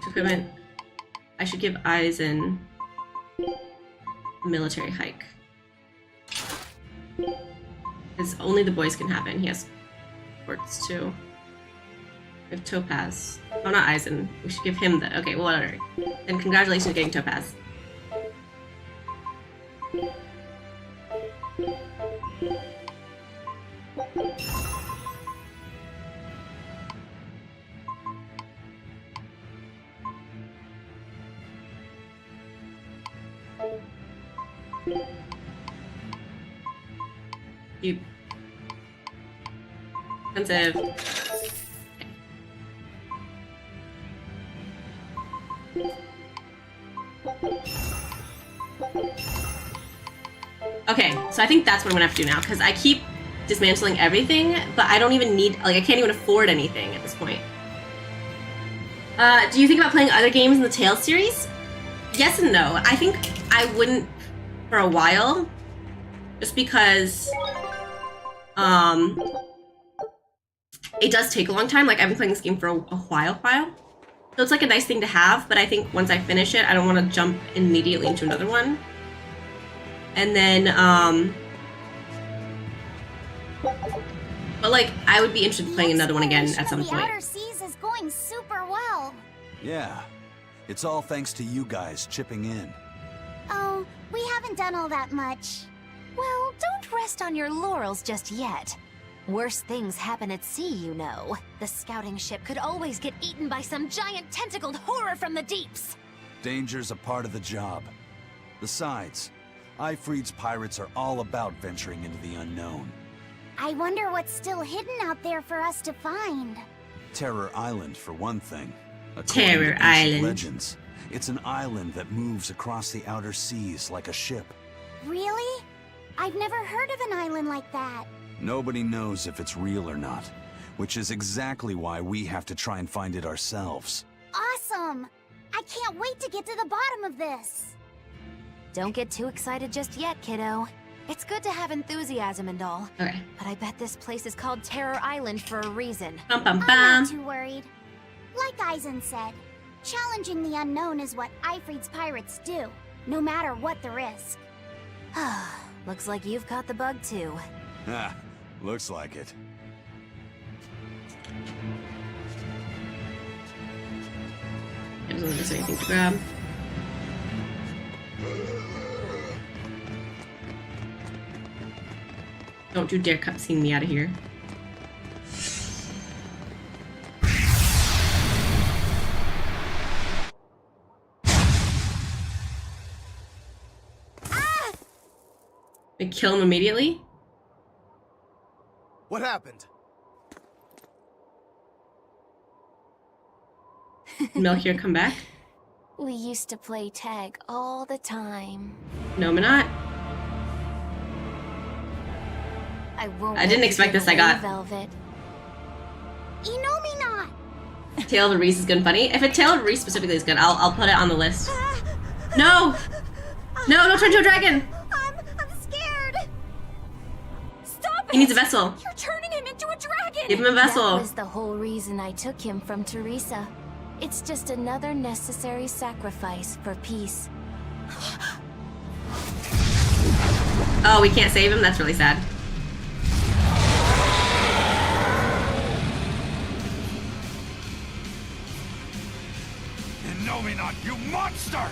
Equipment. I should give Eisen a military hike. Because only the boys can have it, and he has quartz too. We have Topaz. Oh, not Eisen. We should give him the... Okay, well, whatever. Then congratulations on getting Topaz. You... Expensive. Okay, so I think that's what I'm gonna have to do now, because I keep dismantling everything, but I don't even need, like, I can't even afford anything at this point. Do you think about playing other games in the Tales series? Yes and no. I think I wouldn't for a while, just because It does take a long time. Like, I've been playing this game for a while. So it's like a nice thing to have, but I think once I finish it, I don't want to jump immediately into another one. And then, but like, I would be interested in playing another one again at some The point. Outer Seas is going super well. Yeah, it's all thanks to you guys chipping in. Oh, we haven't done all that much. Well, don't rest on your laurels just yet. Worse things happen at sea, you know. The scouting ship could always get eaten by some giant tentacled horror from the deeps. Danger's a part of the job. Besides, Ifreed's pirates are all about venturing into the unknown. I wonder what's still hidden out there for us to find. Terror Island, for one thing. Terror According to ancient Island. Legends, it's an island that moves across the outer seas like a ship. Really? I've never heard of an island like that. Nobody knows if it's real or not, which is exactly why we have to try and find it ourselves. Awesome! I can't wait to get to the bottom of this. Don't get too excited just yet, kiddo. It's good to have enthusiasm and all. Okay. But I bet this place is called Terror Island for a reason. Bum bum I'm bum. not too worried. Like Eisen said, challenging the unknown is what Ifreed's pirates do, no matter what the risk. Looks like you've caught the bug too. Ah, looks like it. There's not there's anything to grab. Don't you dare cutscene me out of here. They kill him immediately? What happened? Did Melchior come back? We used to play tag all the time. No, I'm not. I won't. I didn't let you expect get this, I away, got. Velvet. Inomi not! Tale of Reese is good and funny. If a Tale of Reese specifically is good, I'll put it on the list. No! No, don't turn into a dragon! I'm scared! Stop He needs a vessel. You're turning him into a dragon! Give him a vessel. That was the whole reason I took him from Teresa. It's just another necessary sacrifice for peace. Oh, we can't save him? That's really sad. Innominat, you monster!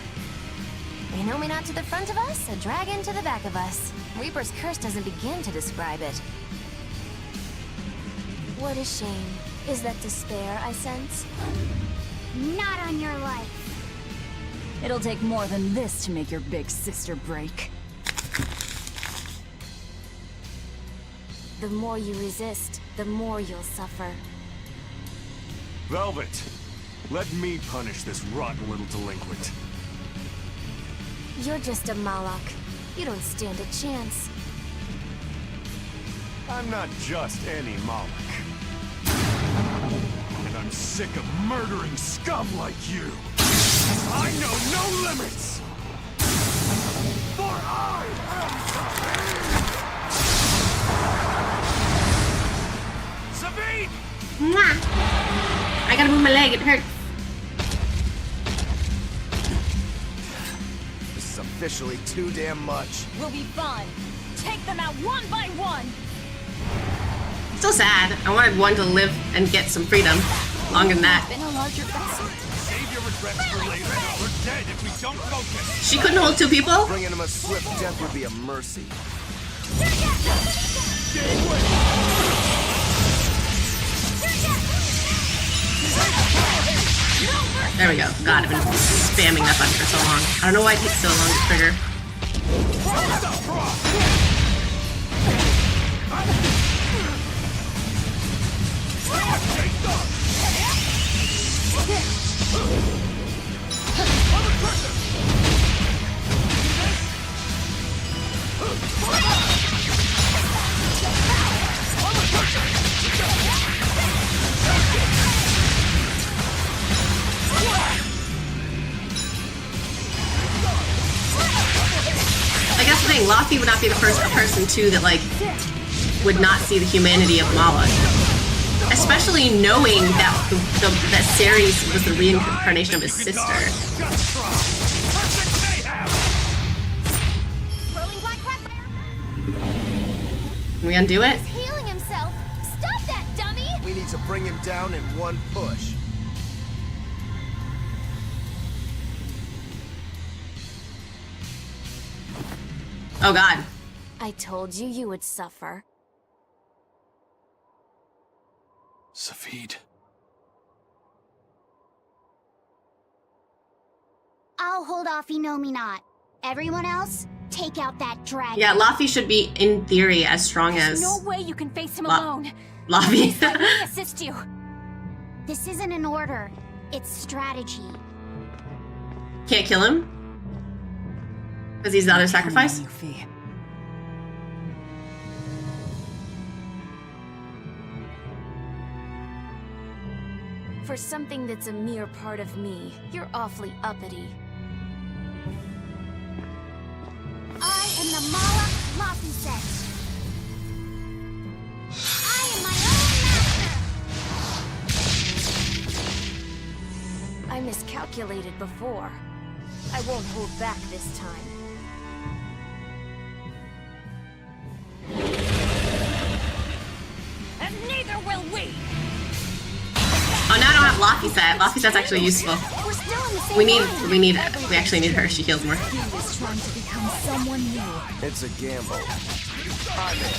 Innominat to the front of us, a dragon to the back of us. Reaper's curse doesn't begin to describe it. What a shame. Is that despair I sense? Not on your life. It'll take more than this to make your big sister break. The more you resist, the more you'll suffer. Velvet, let me punish this rotten little delinquent. You're just a Malak. You don't stand a chance. I'm not just any Moloch. And I'm sick of murdering scum like you. I know no limits! For I am Sabine! Mwah. I gotta move my leg, it hurts. This is officially too damn much. We'll be fine. Take them out one by one. So sad. I wanted one to live and get some freedom. Longer than that. Been a larger vessel. Save your regrets for later. We're dead if we don't focus. She couldn't hold two people? Bringing him a swift death would be a mercy. There we go. God, I've been spamming that button for so long. I don't know why it takes so long to trigger. I guess the thing, Lofty would not be the first person too that like would not see the humanity of Mala. Especially knowing that that Ceres was the reincarnation of his sister. Can we undo it? He's healing himself. Stop that, dummy! We need to bring him down in one push. Oh god. I told you you would suffer. Safid. I'll hold off Inominat. Everyone else, take out that dragon. Yeah, Laffy should be, in theory, as strong There's as... no way you can face him alone. Laffy. Let me assist you. This isn't an order. It's strategy. Can't kill him? Because he's the other sacrifice? For something that's a mere part of me, you're awfully uppity. I am the Mala Lafiset. I am my own master. I miscalculated before. I won't hold back this time. And neither will we. Oh, now I don't have Laffy set. Laffy set's actually useful. We're still in the same We actually need her. She heals more. He was trying to become someone new. It's a gamble. I'm in.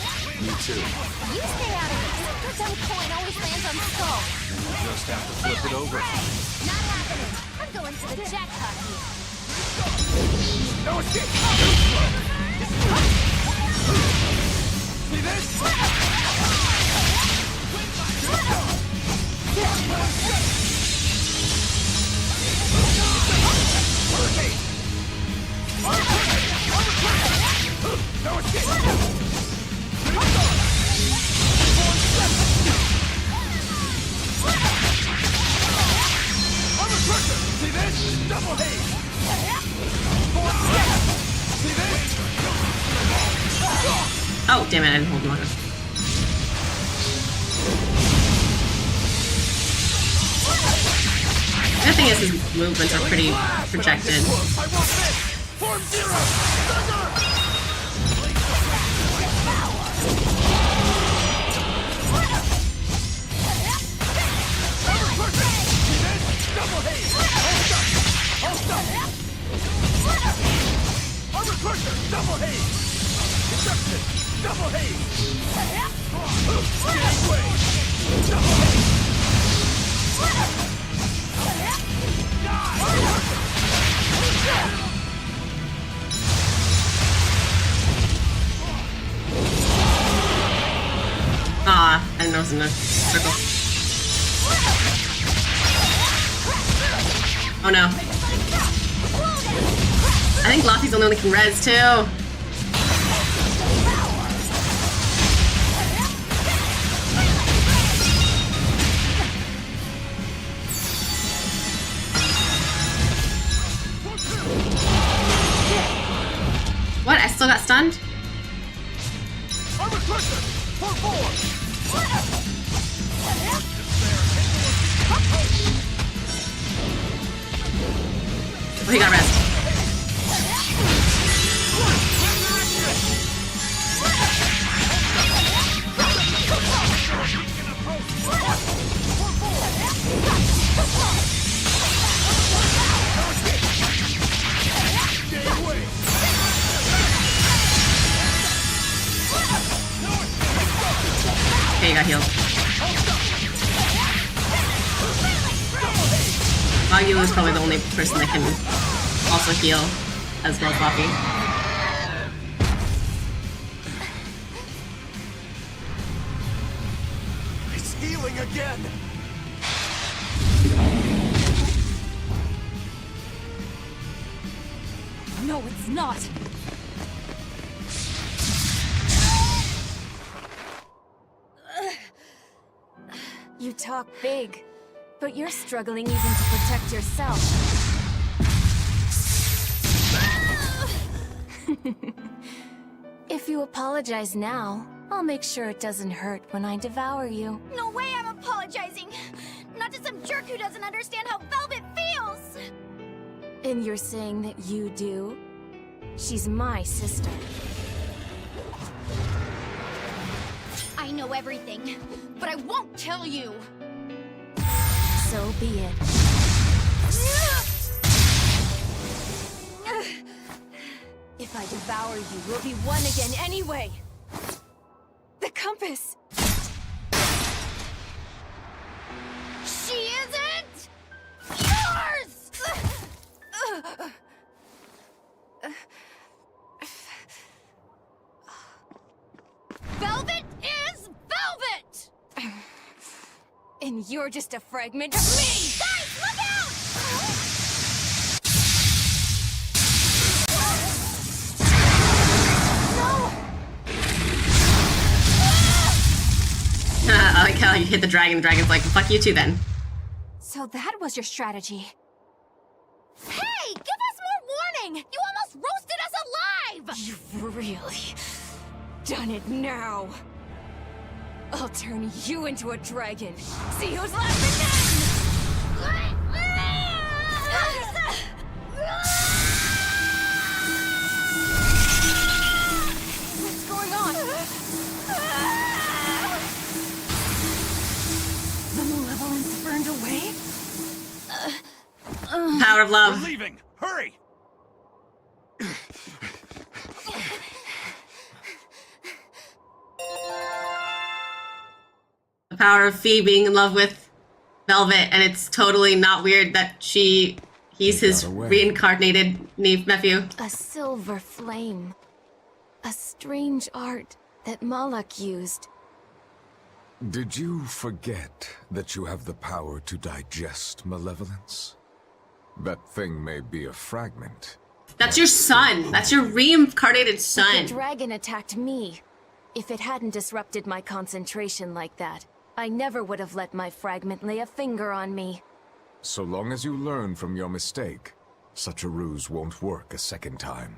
Me too. You stay out of this. Your dumb coin always lands on Skull. You just have to flip it over. Not happening. I'm going to the jackpot here. No escape! See this? No escape! See this? Double haze! See this? Oh, damn it, I didn't hold long enough. The thing is, his movements are pretty projected. I won't miss! Form zero! Thunder! Double haze! Hold stop! Armor crusher! Double haze! Destruction! Double haze! Get away! Double haze! Ah, I didn't know it was in a circle. Oh no. I think Laffy's the only one that can res too. What? I still got stunned? Armor crusher! For four! Oh, he got rest. Okay, he got healed. Magyu is probably the only person that can also heal as well as Laffy. It's healing again! No, it's not. You talk big, but you're struggling even to protect yourself. If you apologize now, I'll make sure it doesn't hurt when I devour you. No way I'm apologizing! Not to some jerk who doesn't understand how Velvet feels! And you're saying that you do? She's my sister. I know everything, but I won't tell you! So be it. If I devour you, we'll be one again anyway! The compass! She isn't yours! Velvet is Velvet! And you're just a fragment of me! Guys, look out! I like how you hit the dragon. The dragon's like, fuck you too then. So that was your strategy. Hey! Give us more warning! You almost roasted us alive! You've really done it now. I'll turn you into a dragon. See who's laughing then! What's going on? The malevolence burned away? Power of love. We're leaving! Hurry! The power of Fee being in love with Velvet, and it's totally not weird that he's his reincarnated nephew. A silver flame. A strange art that Malak used. Did you forget that you have the power to digest malevolence? That thing may be a fragment. That's your son. That's your reincarnated The son. dragon attacked me. If it hadn't disrupted my concentration like that, I never would have let my fragment lay a finger on me. So long as you learn from your mistake, such a ruse won't work a second time.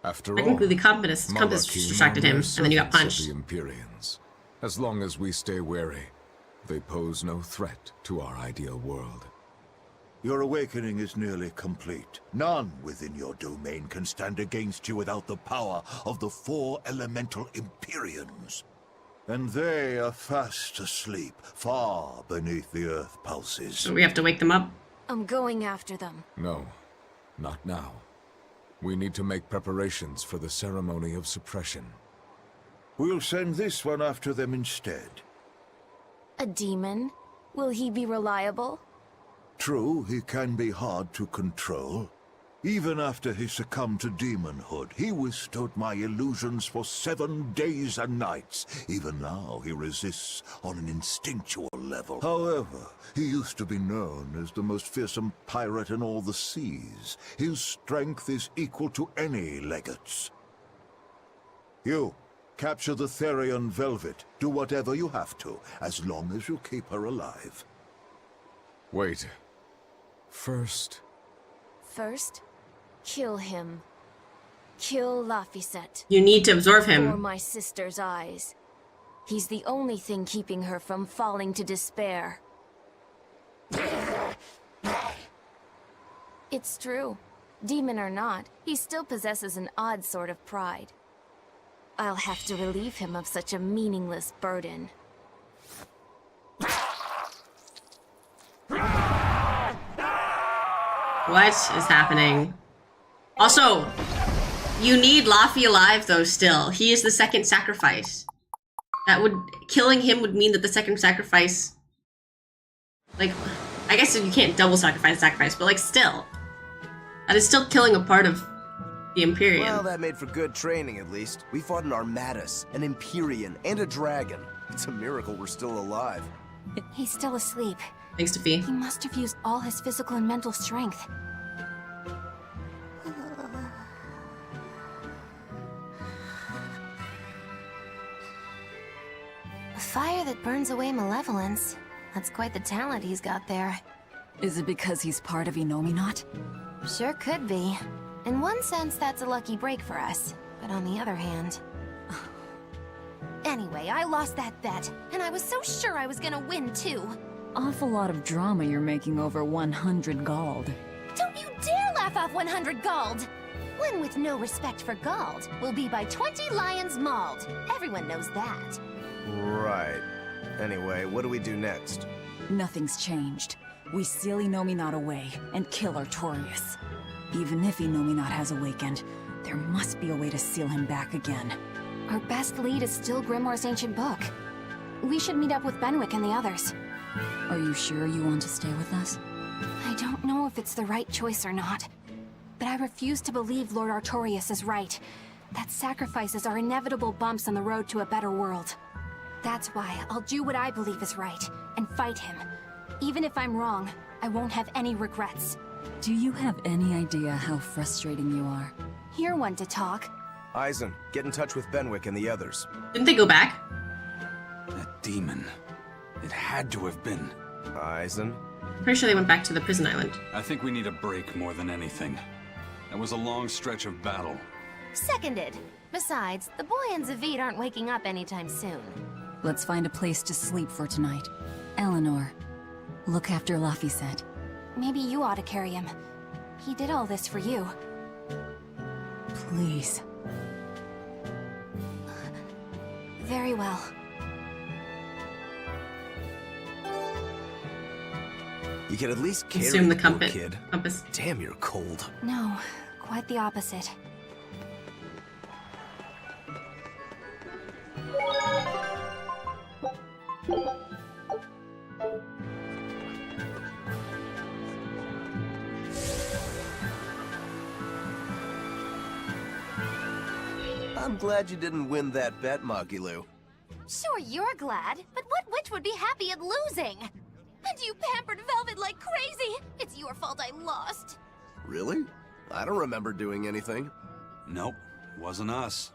After I think all, the compass Malachim distracted him, are and then you got servants punched. of the Empyreans. As long as we stay wary, they pose no threat to our ideal world. Your awakening is nearly complete. None within your domain can stand against you without the power of the 4 elemental Empyreans. And they are fast asleep, far beneath the earth pulses. So we have to wake them up? I'm going after them. No, not now. We need to make preparations for the ceremony of suppression. We'll send this one after them instead. A demon? Will he be reliable? True, he can be hard to control. Even after he succumbed to demonhood, he withstood my illusions for 7 days and nights. Even now, he resists on an instinctual level. However, he used to be known as the most fearsome pirate in all the seas. His strength is equal to any legate's. You, capture the Therian Velvet. Do whatever you have to, as long as you keep her alive. Wait. First, Kill him. Kill Laphicet. You need to absorb For him. my sister's eyes. He's the only thing keeping her from falling to despair. It's true. Demon or not, he still possesses an odd sort of pride. I'll have to relieve him of such a meaningless burden. What is happening? Also, you need Laffy alive though still. He is the second sacrifice. Killing him would mean that the second sacrifice, like, I guess you can't double sacrifice, but like still. That is still killing a part of the Empyrean. Well, that made for good training at least. We fought an Armatus, an Empyrean, and a dragon. It's a miracle we're still alive. He's still asleep. Thanks to Fee. He must have used all his physical and mental strength. Fire that burns away malevolence. That's quite the talent he's got there. Is it because he's part of Innominat? Sure could be. In one sense, that's a lucky break for us. But on the other hand... Anyway, I lost that bet, and I was so sure I was gonna win too. Awful lot of drama you're making over 100 gold. Don't you dare laugh off 100 gold! One with no respect for gold will be by 20 lions mauled. Everyone knows that. Right. Anyway, what do we do next? Nothing's changed. We seal Inominat away and kill Artorias. Even if Inominat has awakened, there must be a way to seal him back again. Our best lead is still Grimoire's ancient book. We should meet up with Benwick and the others. Are you sure you want to stay with us? I don't know if it's the right choice or not, but I refuse to believe Lord Artorias is right. That sacrifices are inevitable bumps on the road to a better world. That's why I'll do what I believe is right, and fight him. Even if I'm wrong, I won't have any regrets. Do you have any idea how frustrating you are? You're one to talk. Eisen, get in touch with Benwick and the others. Didn't they go back? That demon. It had to have been. Eisen? Pretty sure they went back to the prison island. I think we need a break more than anything. That was a long stretch of battle. Seconded. Besides, the boy and Zavid aren't waking up anytime soon. Let's find a place to sleep for tonight. Eleanor, look after Laphicet. Maybe you ought to carry him. He did all this for you. Please. Very well. You can at least carry Consume the poor compass. kid. Damn, you're cold. No, quite the opposite. I'm glad you didn't win that bet, Magilu. Sure, you're glad, but what witch would be happy at losing? And you pampered Velvet like crazy! It's your fault I lost. Really? I don't remember doing anything. Nope, wasn't us.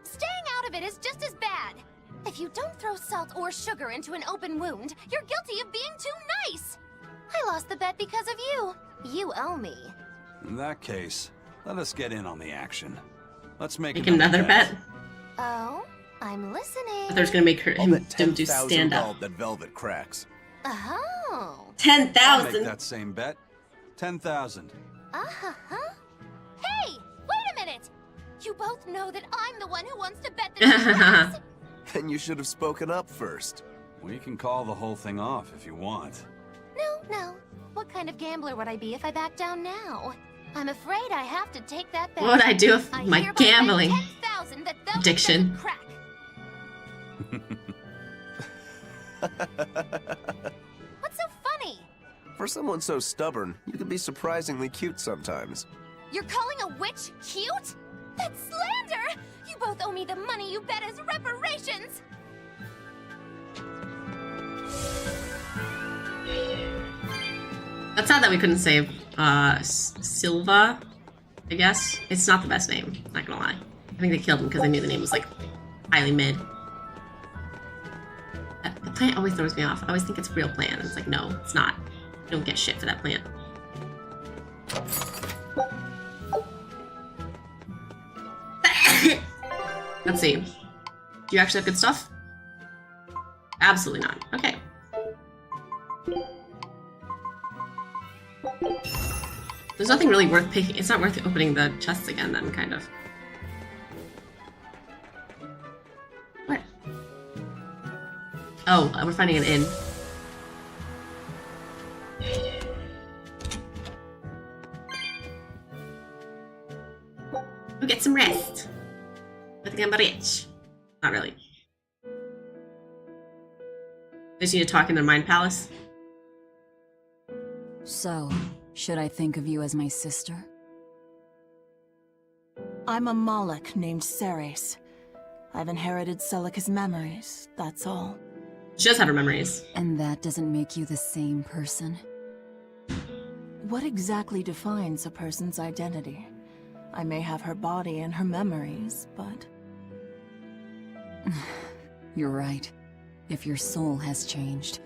Staying out of it is just as bad. If you don't throw salt or sugar into an open wound, you're guilty of being too nice. I lost the bet because of you. You owe me. In that case, let us get in on the action. Let's make another bet. Oh, I'm listening. I thought was gonna make her him do 10,000 stand up. gold that Velvet cracks. Oh. I'll 10,000. make that same bet. 10,000. Uh-huh. Hey, wait a minute. You both know that I'm the one who wants to bet the two. Then you should have spoken up first. We can call the whole thing off if you want. No. What kind of gambler would I be if I back down now? I'm afraid I have to take that bet. What would I do with I my hereby bet gambling 10,000 that Velvet addiction? doesn't crack. What's so funny? For someone so stubborn, you can be surprisingly cute sometimes. You're calling a witch cute? That's slander! You both owe me the money you bet as reparations! That's sad that we couldn't save Silva, I guess. It's not the best name, not gonna lie. I think they killed him because they knew the name was like highly mid. The plant always throws me off. I always think it's a real plant. It's like, no, it's not. You don't get shit for that plant. Let's see. Do you actually have good stuff? Absolutely not. Okay. There's nothing really worth picking. It's not worth opening the chests again then, kind of. What? Oh, we're finding an inn. We'll get some rest. I think I'm rich. Not really. Just need to talk in the Mind Palace. So, should I think of you as my sister? I'm a Moloch named Ceres. I've inherited Celica's memories, that's all. She does have her memories. And that doesn't make you the same person? What exactly defines a person's identity? I may have her body and her memories, but... You're right. If your soul has changed,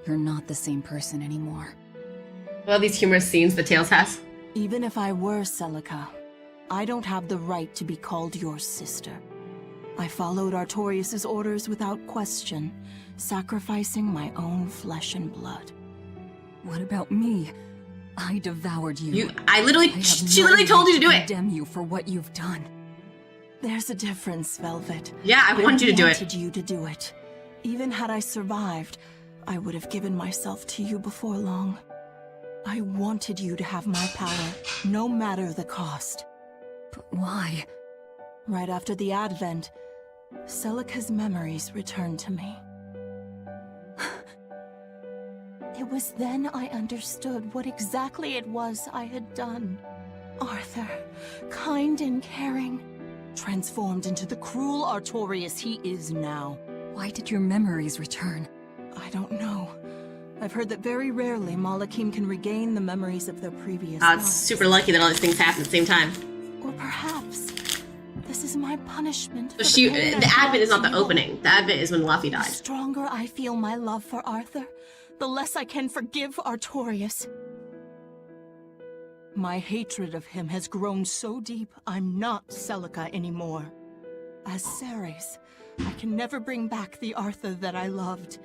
you're not the same person anymore. Well, these humorous scenes that Tails has. Even if I were Celica, I don't have the right to be called your sister. I followed Artorius' orders without question, sacrificing my own flesh and blood. What about me? I devoured you. She literally told you to do it. Condemn you for what you've done. There's a difference, Velvet. Yeah, I wanted you to do it. I wanted you to do it. Even had I survived, I would have given myself to you before long. I wanted you to have my power, no matter the cost. But why? Right after the Advent, Celica's memories returned to me. It was then I understood what exactly it was I had done. Arthur, kind and caring, transformed into the cruel Artorius he is now. Why did your memories return? I don't know. I've heard that very rarely Malakim can regain the memories of their previous It's lives. super lucky that all these things happen at the same time. Or perhaps this is my punishment. So for the pain the I Advent is not brought the to you. opening. The Advent is when Luffy The died. stronger I feel my love for Arthur, the less I can forgive Artorius. My hatred of him has grown so deep, I'm not Celica anymore. As Ceres, I can never bring back the Arthur that I loved.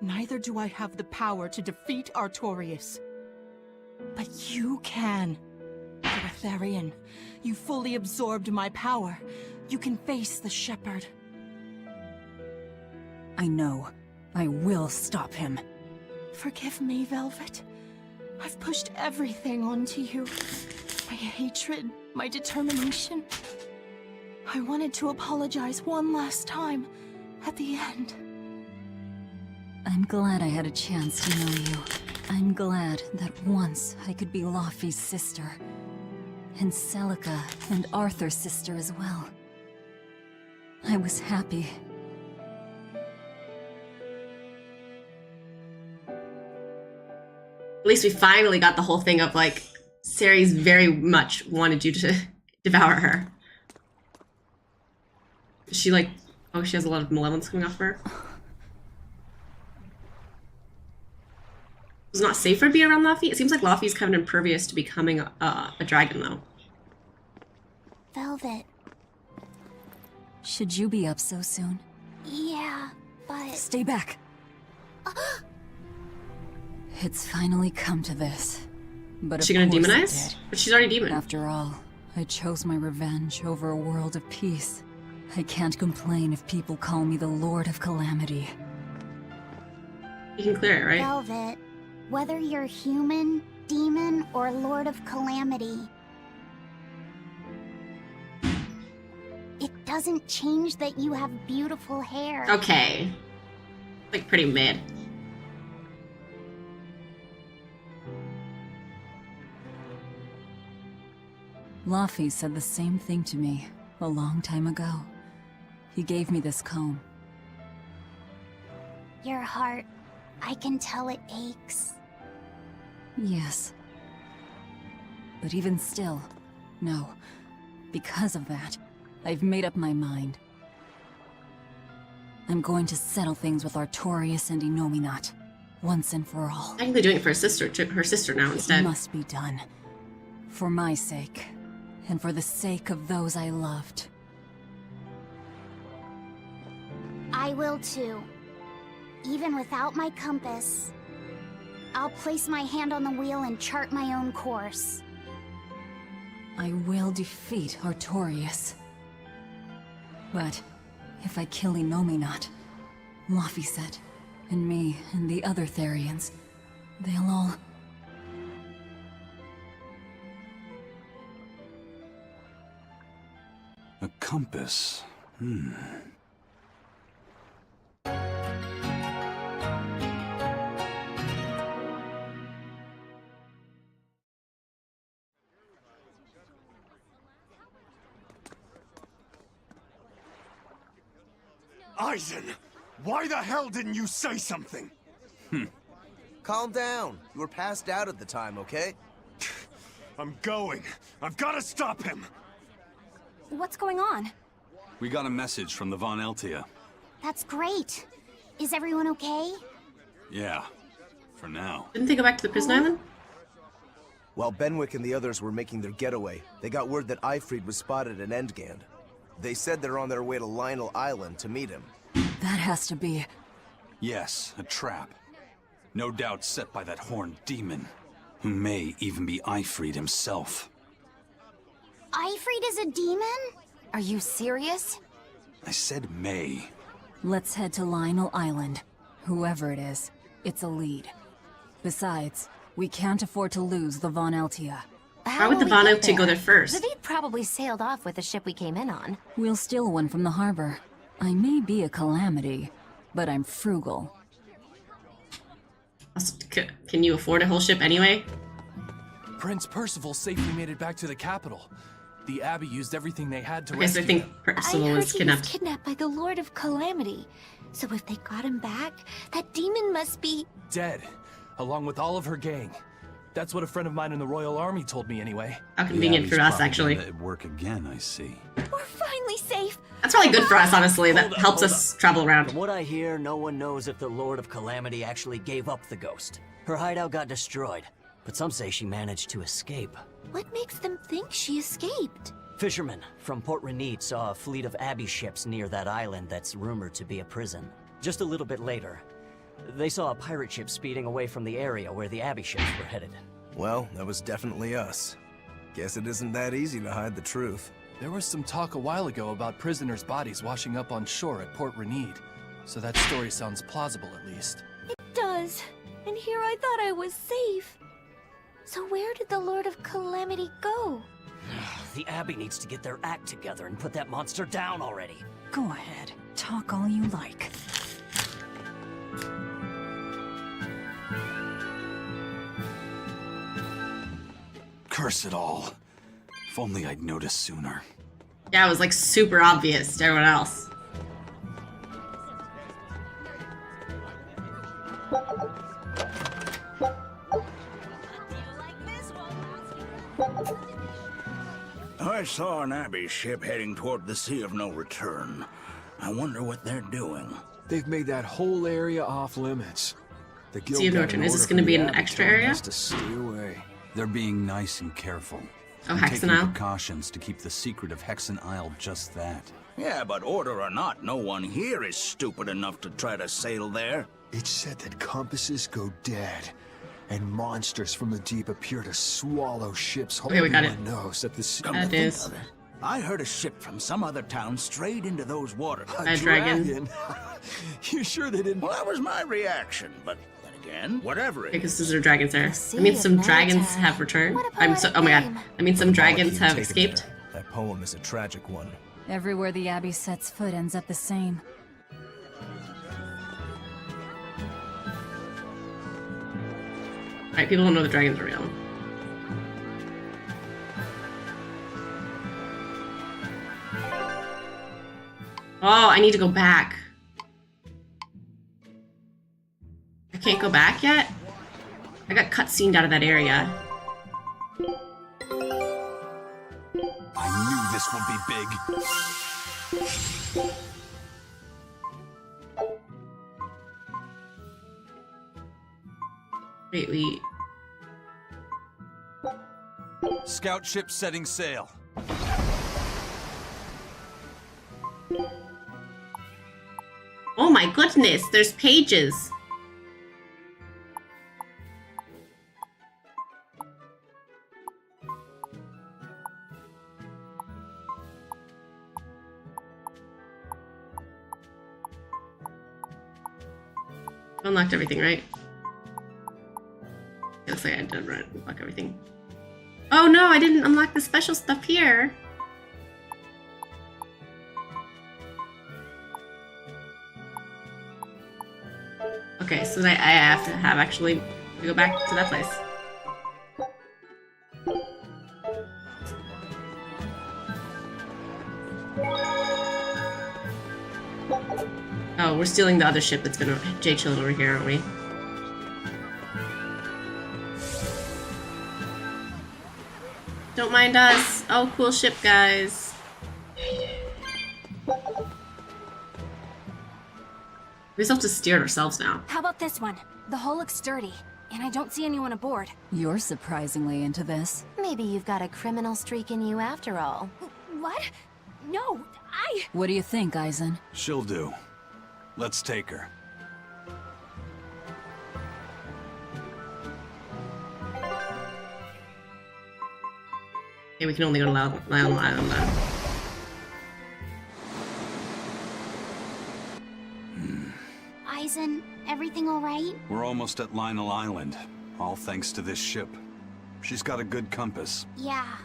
Neither do I have the power to defeat Artorius. But you can. Bertharian, you fully absorbed my power. You can face the Shepherd. I know. I will stop him. Forgive me, Velvet. I've pushed everything onto you. My hatred, my determination. I wanted to apologize one last time, at the end. I'm glad I had a chance to know you. I'm glad that once I could be Laufey's sister. And Celica and Arthur's sister as well. I was happy. At least we finally got the whole thing of like, Ceres very much wanted you to devour her. Is she like, oh, she has a lot of malevolence coming off her? It's not safer to be around Luffy? It seems like Luffy's kind of impervious to becoming a dragon, though. Velvet. Should you be up so soon? Yeah, but... Stay back! It's finally come to this. But Is she gonna demonize? But she's already demon. After all, I chose my revenge over a world of peace. I can't complain if people call me the Lord of Calamity. You can clear it, right? Velvet, whether you're human, demon, or Lord of Calamity, it doesn't change that you have beautiful hair. Okay. Like, pretty mid. Laufey said the same thing to me a long time ago. He gave me this comb. Your heart, I can tell it aches. Yes. But even still, no. Because of that, I've made up my mind. I'm going to settle things with Artorius and Innominat, once and for all. Technically doing it for her sister now instead. It must be done. For my sake, and for the sake of those I loved. I will too. Even without my compass, I'll place my hand on the wheel and chart my own course. I will defeat Artorius. But if I kill Innominat, Laufey said, and me and the other Therians, they'll all... A compass. Aizen! Why the hell didn't you say something? Calm down. You were passed out at the time, okay? I'm going. I've got to stop him. What's going on? We got a message from the Von Eltia. That's great. Is everyone okay? Yeah, for now. Didn't they go back to the prison island? While Benwick and the others were making their getaway, they got word that Ifrid was spotted at Endgand. They said they're on their way to Lionel Island to meet him. That has to be... Yes, a trap. No doubt set by that horned demon, who may even be Ifrit himself. Ifrit is a demon? Are you serious? I said may. Let's head to Lionel Island. Whoever it is, it's a lead. Besides, we can't afford to lose the Von Eltia. How would the Von Eltia go there first? Zavid probably sailed off with the ship we came in on. We'll steal one from the harbor. I may be a calamity, but I'm frugal. Can you afford a whole ship anyway? Prince Percival safely made it back to the capital. The Abbey used everything they had to Okay, so I rescue think him. Percival I heard was he kidnapped. was kidnapped by the Lord of Calamity. So if they got him back, that demon must be... Dead, along with all of her gang. That's what a friend of mine in the Royal Army told me anyway. How convenient for us, actually. At work again, I see. We're finally safe. That's probably good for us, honestly. That helps us travel around. From what I hear, no one knows if the Lord of Calamity actually gave up the ghost. Her hideout got destroyed, but some say she managed to escape. What makes them think she escaped? Fishermen from Port Renid saw a fleet of Abbey ships near that island that's rumored to be a prison. Just a little bit later, they saw a pirate ship speeding away from the area where the Abbey ships were headed. Well, that was definitely us. Guess it isn't that easy to hide the truth. There was some talk a while ago about prisoners' bodies washing up on shore at Port Renid, so that story sounds plausible at least. It does. And here I thought I was safe. So where did the Lord of Calamity go? The Abbey needs to get their act together and put that monster down already. Go ahead. Talk all you like. Curse it all. If only I'd noticed sooner. Yeah, it was like super obvious to everyone else. I saw an Abbey ship heading toward the Sea of No Return. I wonder what they're doing. They've made that whole area off limits. The guild Sea of No got Return. an Is this order going to from be the an Abbey extra telling area? us to stay away. They're being nice and careful. Oh, and Hexen taking Isle? precautions to keep the secret of Hexen Isle just that. Yeah, but order or not, no one here is stupid enough to try to sail there. It's said that compasses go dead, and monsters from the deep appear to swallow ships whole. Okay, we got it. Everyone knows that the sea... Come to think of it, I heard a ship from some other town strayed into those waters. A dragon. You sure they didn't... Well, that was my reaction, but then again, whatever it is. Because there are dragons there. I mean, some dragons have returned. I'm so. Oh my god. I mean, some dragons have escaped. That poem is a tragic one. Everywhere the Abbey sets foot ends up the same. Alright, people don't know the dragons are real. Oh, I need to go back. I can't go back yet? I got cutscened out of that area. I knew this would be big. Wait. Scout ship setting sail. Oh my goodness, there's pages. Unlocked everything, right? Looks like I did unlock everything. Oh no, I didn't unlock the special stuff here. Okay, so then I have to actually go back to that place. Oh, we're stealing the other ship that's been J-chilling over here, aren't we? Don't mind us. Oh, cool ship, guys. We just have to steer it ourselves now. How about this one? The hull looks sturdy, and I don't see anyone aboard. You're surprisingly into this. Maybe you've got a criminal streak in you after all. What? No, What do you think, Eisen? She'll do. Let's take her. Okay, we can only go to Lyle Island now. Eisen, everything alright? We're almost at Lionel Island, all thanks to this ship. She's got a good compass. Yeah.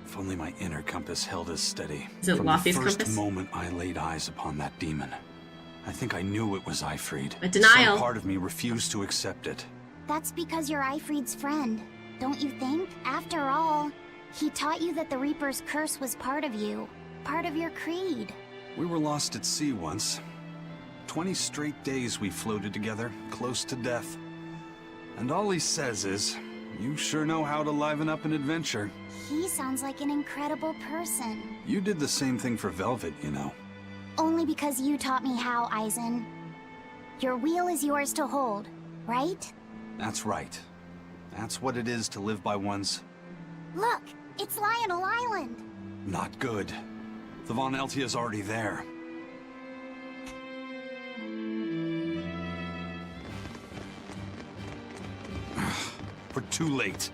If only my inner compass held as steady. Is it From Laufey's the first compass? moment I laid eyes upon that demon, I think I knew it was Eifried. A denial. Some part of me refused to accept it. That's because you're Eifried's friend, don't you think? After all, he taught you that the Reaper's curse was part of you, part of your creed. We were lost at sea once. 20 straight days we floated together, close to death. And all he says is, you sure know how to liven up an adventure. He sounds like an incredible person. You did the same thing for Velvet, you know. Only because you taught me how, Eisen. Your wheel is yours to hold, right? That's right. That's what it is to live by one's... Look, it's Lionel Island. Not good. The Von Eltia's already there. We're too late.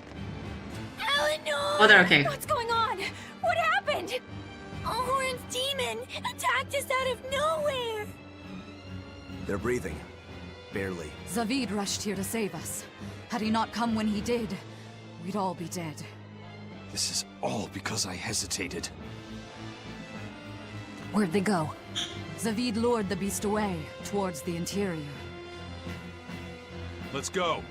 Eleanor! Oh, they're okay. What's going on? What happened? Horn's demon attacked us out of nowhere! They're breathing. Barely. Zavid rushed here to save us. Had he not come when he did, we'd all be dead. This is all because I hesitated. Where'd they go? Zavid lured the beast away, towards the interior. Let's go.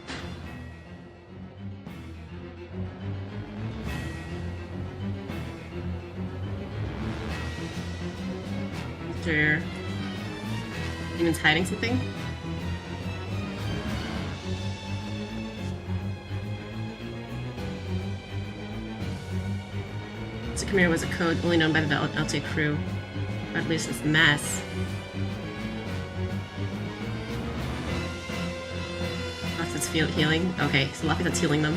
Sure. Demon's hiding something? So Khmer was a code only known by the Eltia crew. Or at least this mess. Luffy's healing? Okay, so Luffy that's healing them.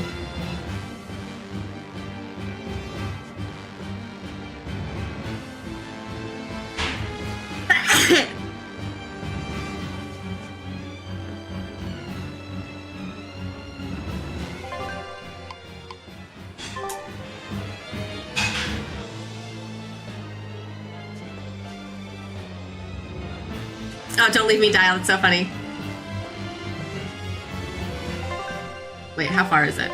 Oh, don't leave me, Dial. It's so funny. Wait, how far is it?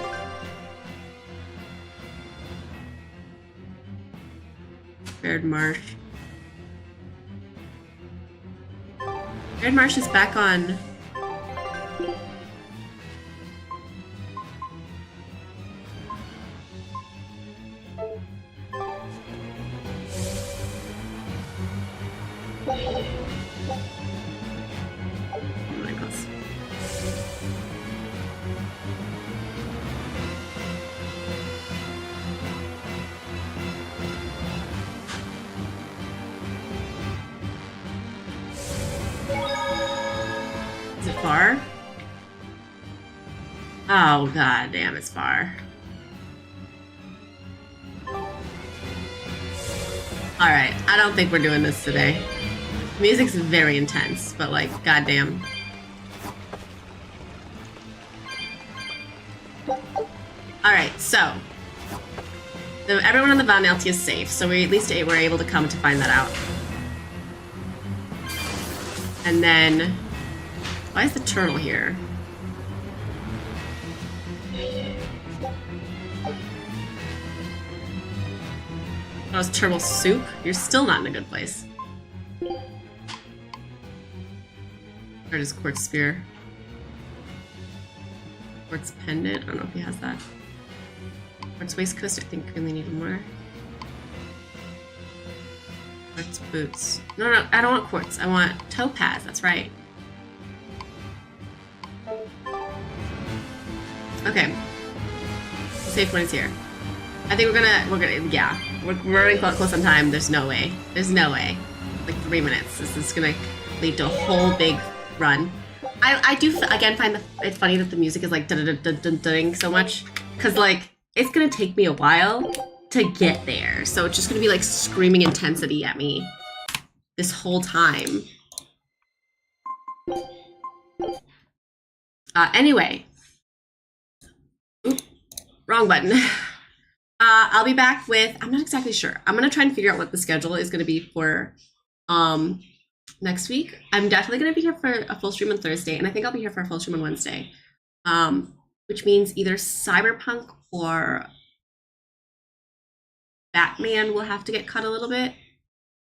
Baird Marsh. Baird Marsh is back on. Is it far? Oh god damn, it's far. Alright, I don't think we're doing this today. Music's very intense, but like, goddamn. Alright, so everyone on the Von Eltia is safe, so we at least were able to come to find that out. And then, why is the turtle here? Oh, it's turtle soup? You're still not in a good place. Or just quartz spear. Quartz pendant? I don't know if he has that. Quartz waistcoat, I think really need more. Quartz boots. No, I don't want quartz. I want topaz, that's right. Okay. Safe when it's here. I think we're gonna, yeah. We're running close on time. There's no way. There's no way. Like 3 minutes. This is gonna lead to a whole big run. I do, again, find it funny that the music is like dun-dun-dun-dun-dun so much. Because, like, it's gonna take me a while to get there. So it's just gonna be like screaming intensity at me this whole time. Anyway. Oop, wrong button. I'll be back with, I'm not exactly sure. I'm gonna try and figure out what the schedule is gonna be for next week. I'm definitely gonna be here for a full stream on Thursday, and I think I'll be here for a full stream on Wednesday. Which means either Cyberpunk or Batman will have to get cut a little bit.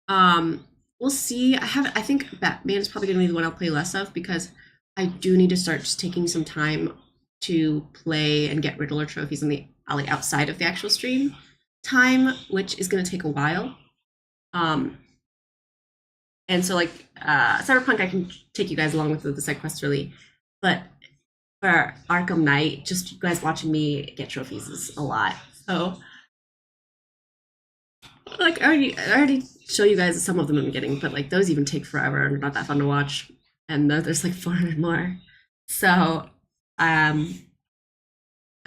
We'll see. I think Batman is probably gonna be the one I'll play less of, because I do need to start just taking some time to play and get Riddler trophies in the alley outside of the actual stream time, which is gonna take a while. And so like Cyberpunk, I can take you guys along with the side quest really, but for Arkham Knight, just you guys watching me get trophies is a lot. So like I already show you guys some of them I'm getting, but like those even take forever and not that fun to watch. And there's like 400 more. So I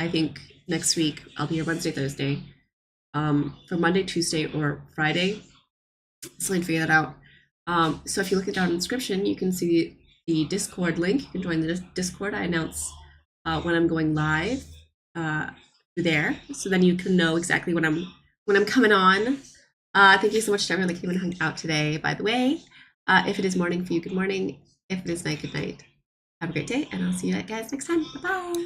think next week I'll be here Wednesday, Thursday. For Monday, Tuesday, or Friday. So I can figure that out. So if you look down in the description, you can see the Discord link. You can join the Discord. I announce when I'm going live there, so then you can know exactly when I'm coming on. Thank you so much to everyone that came and hung out today. By the way, if it is morning for you, good morning. If it is night, good night. Have a great day, and I'll see you guys next time. Bye bye.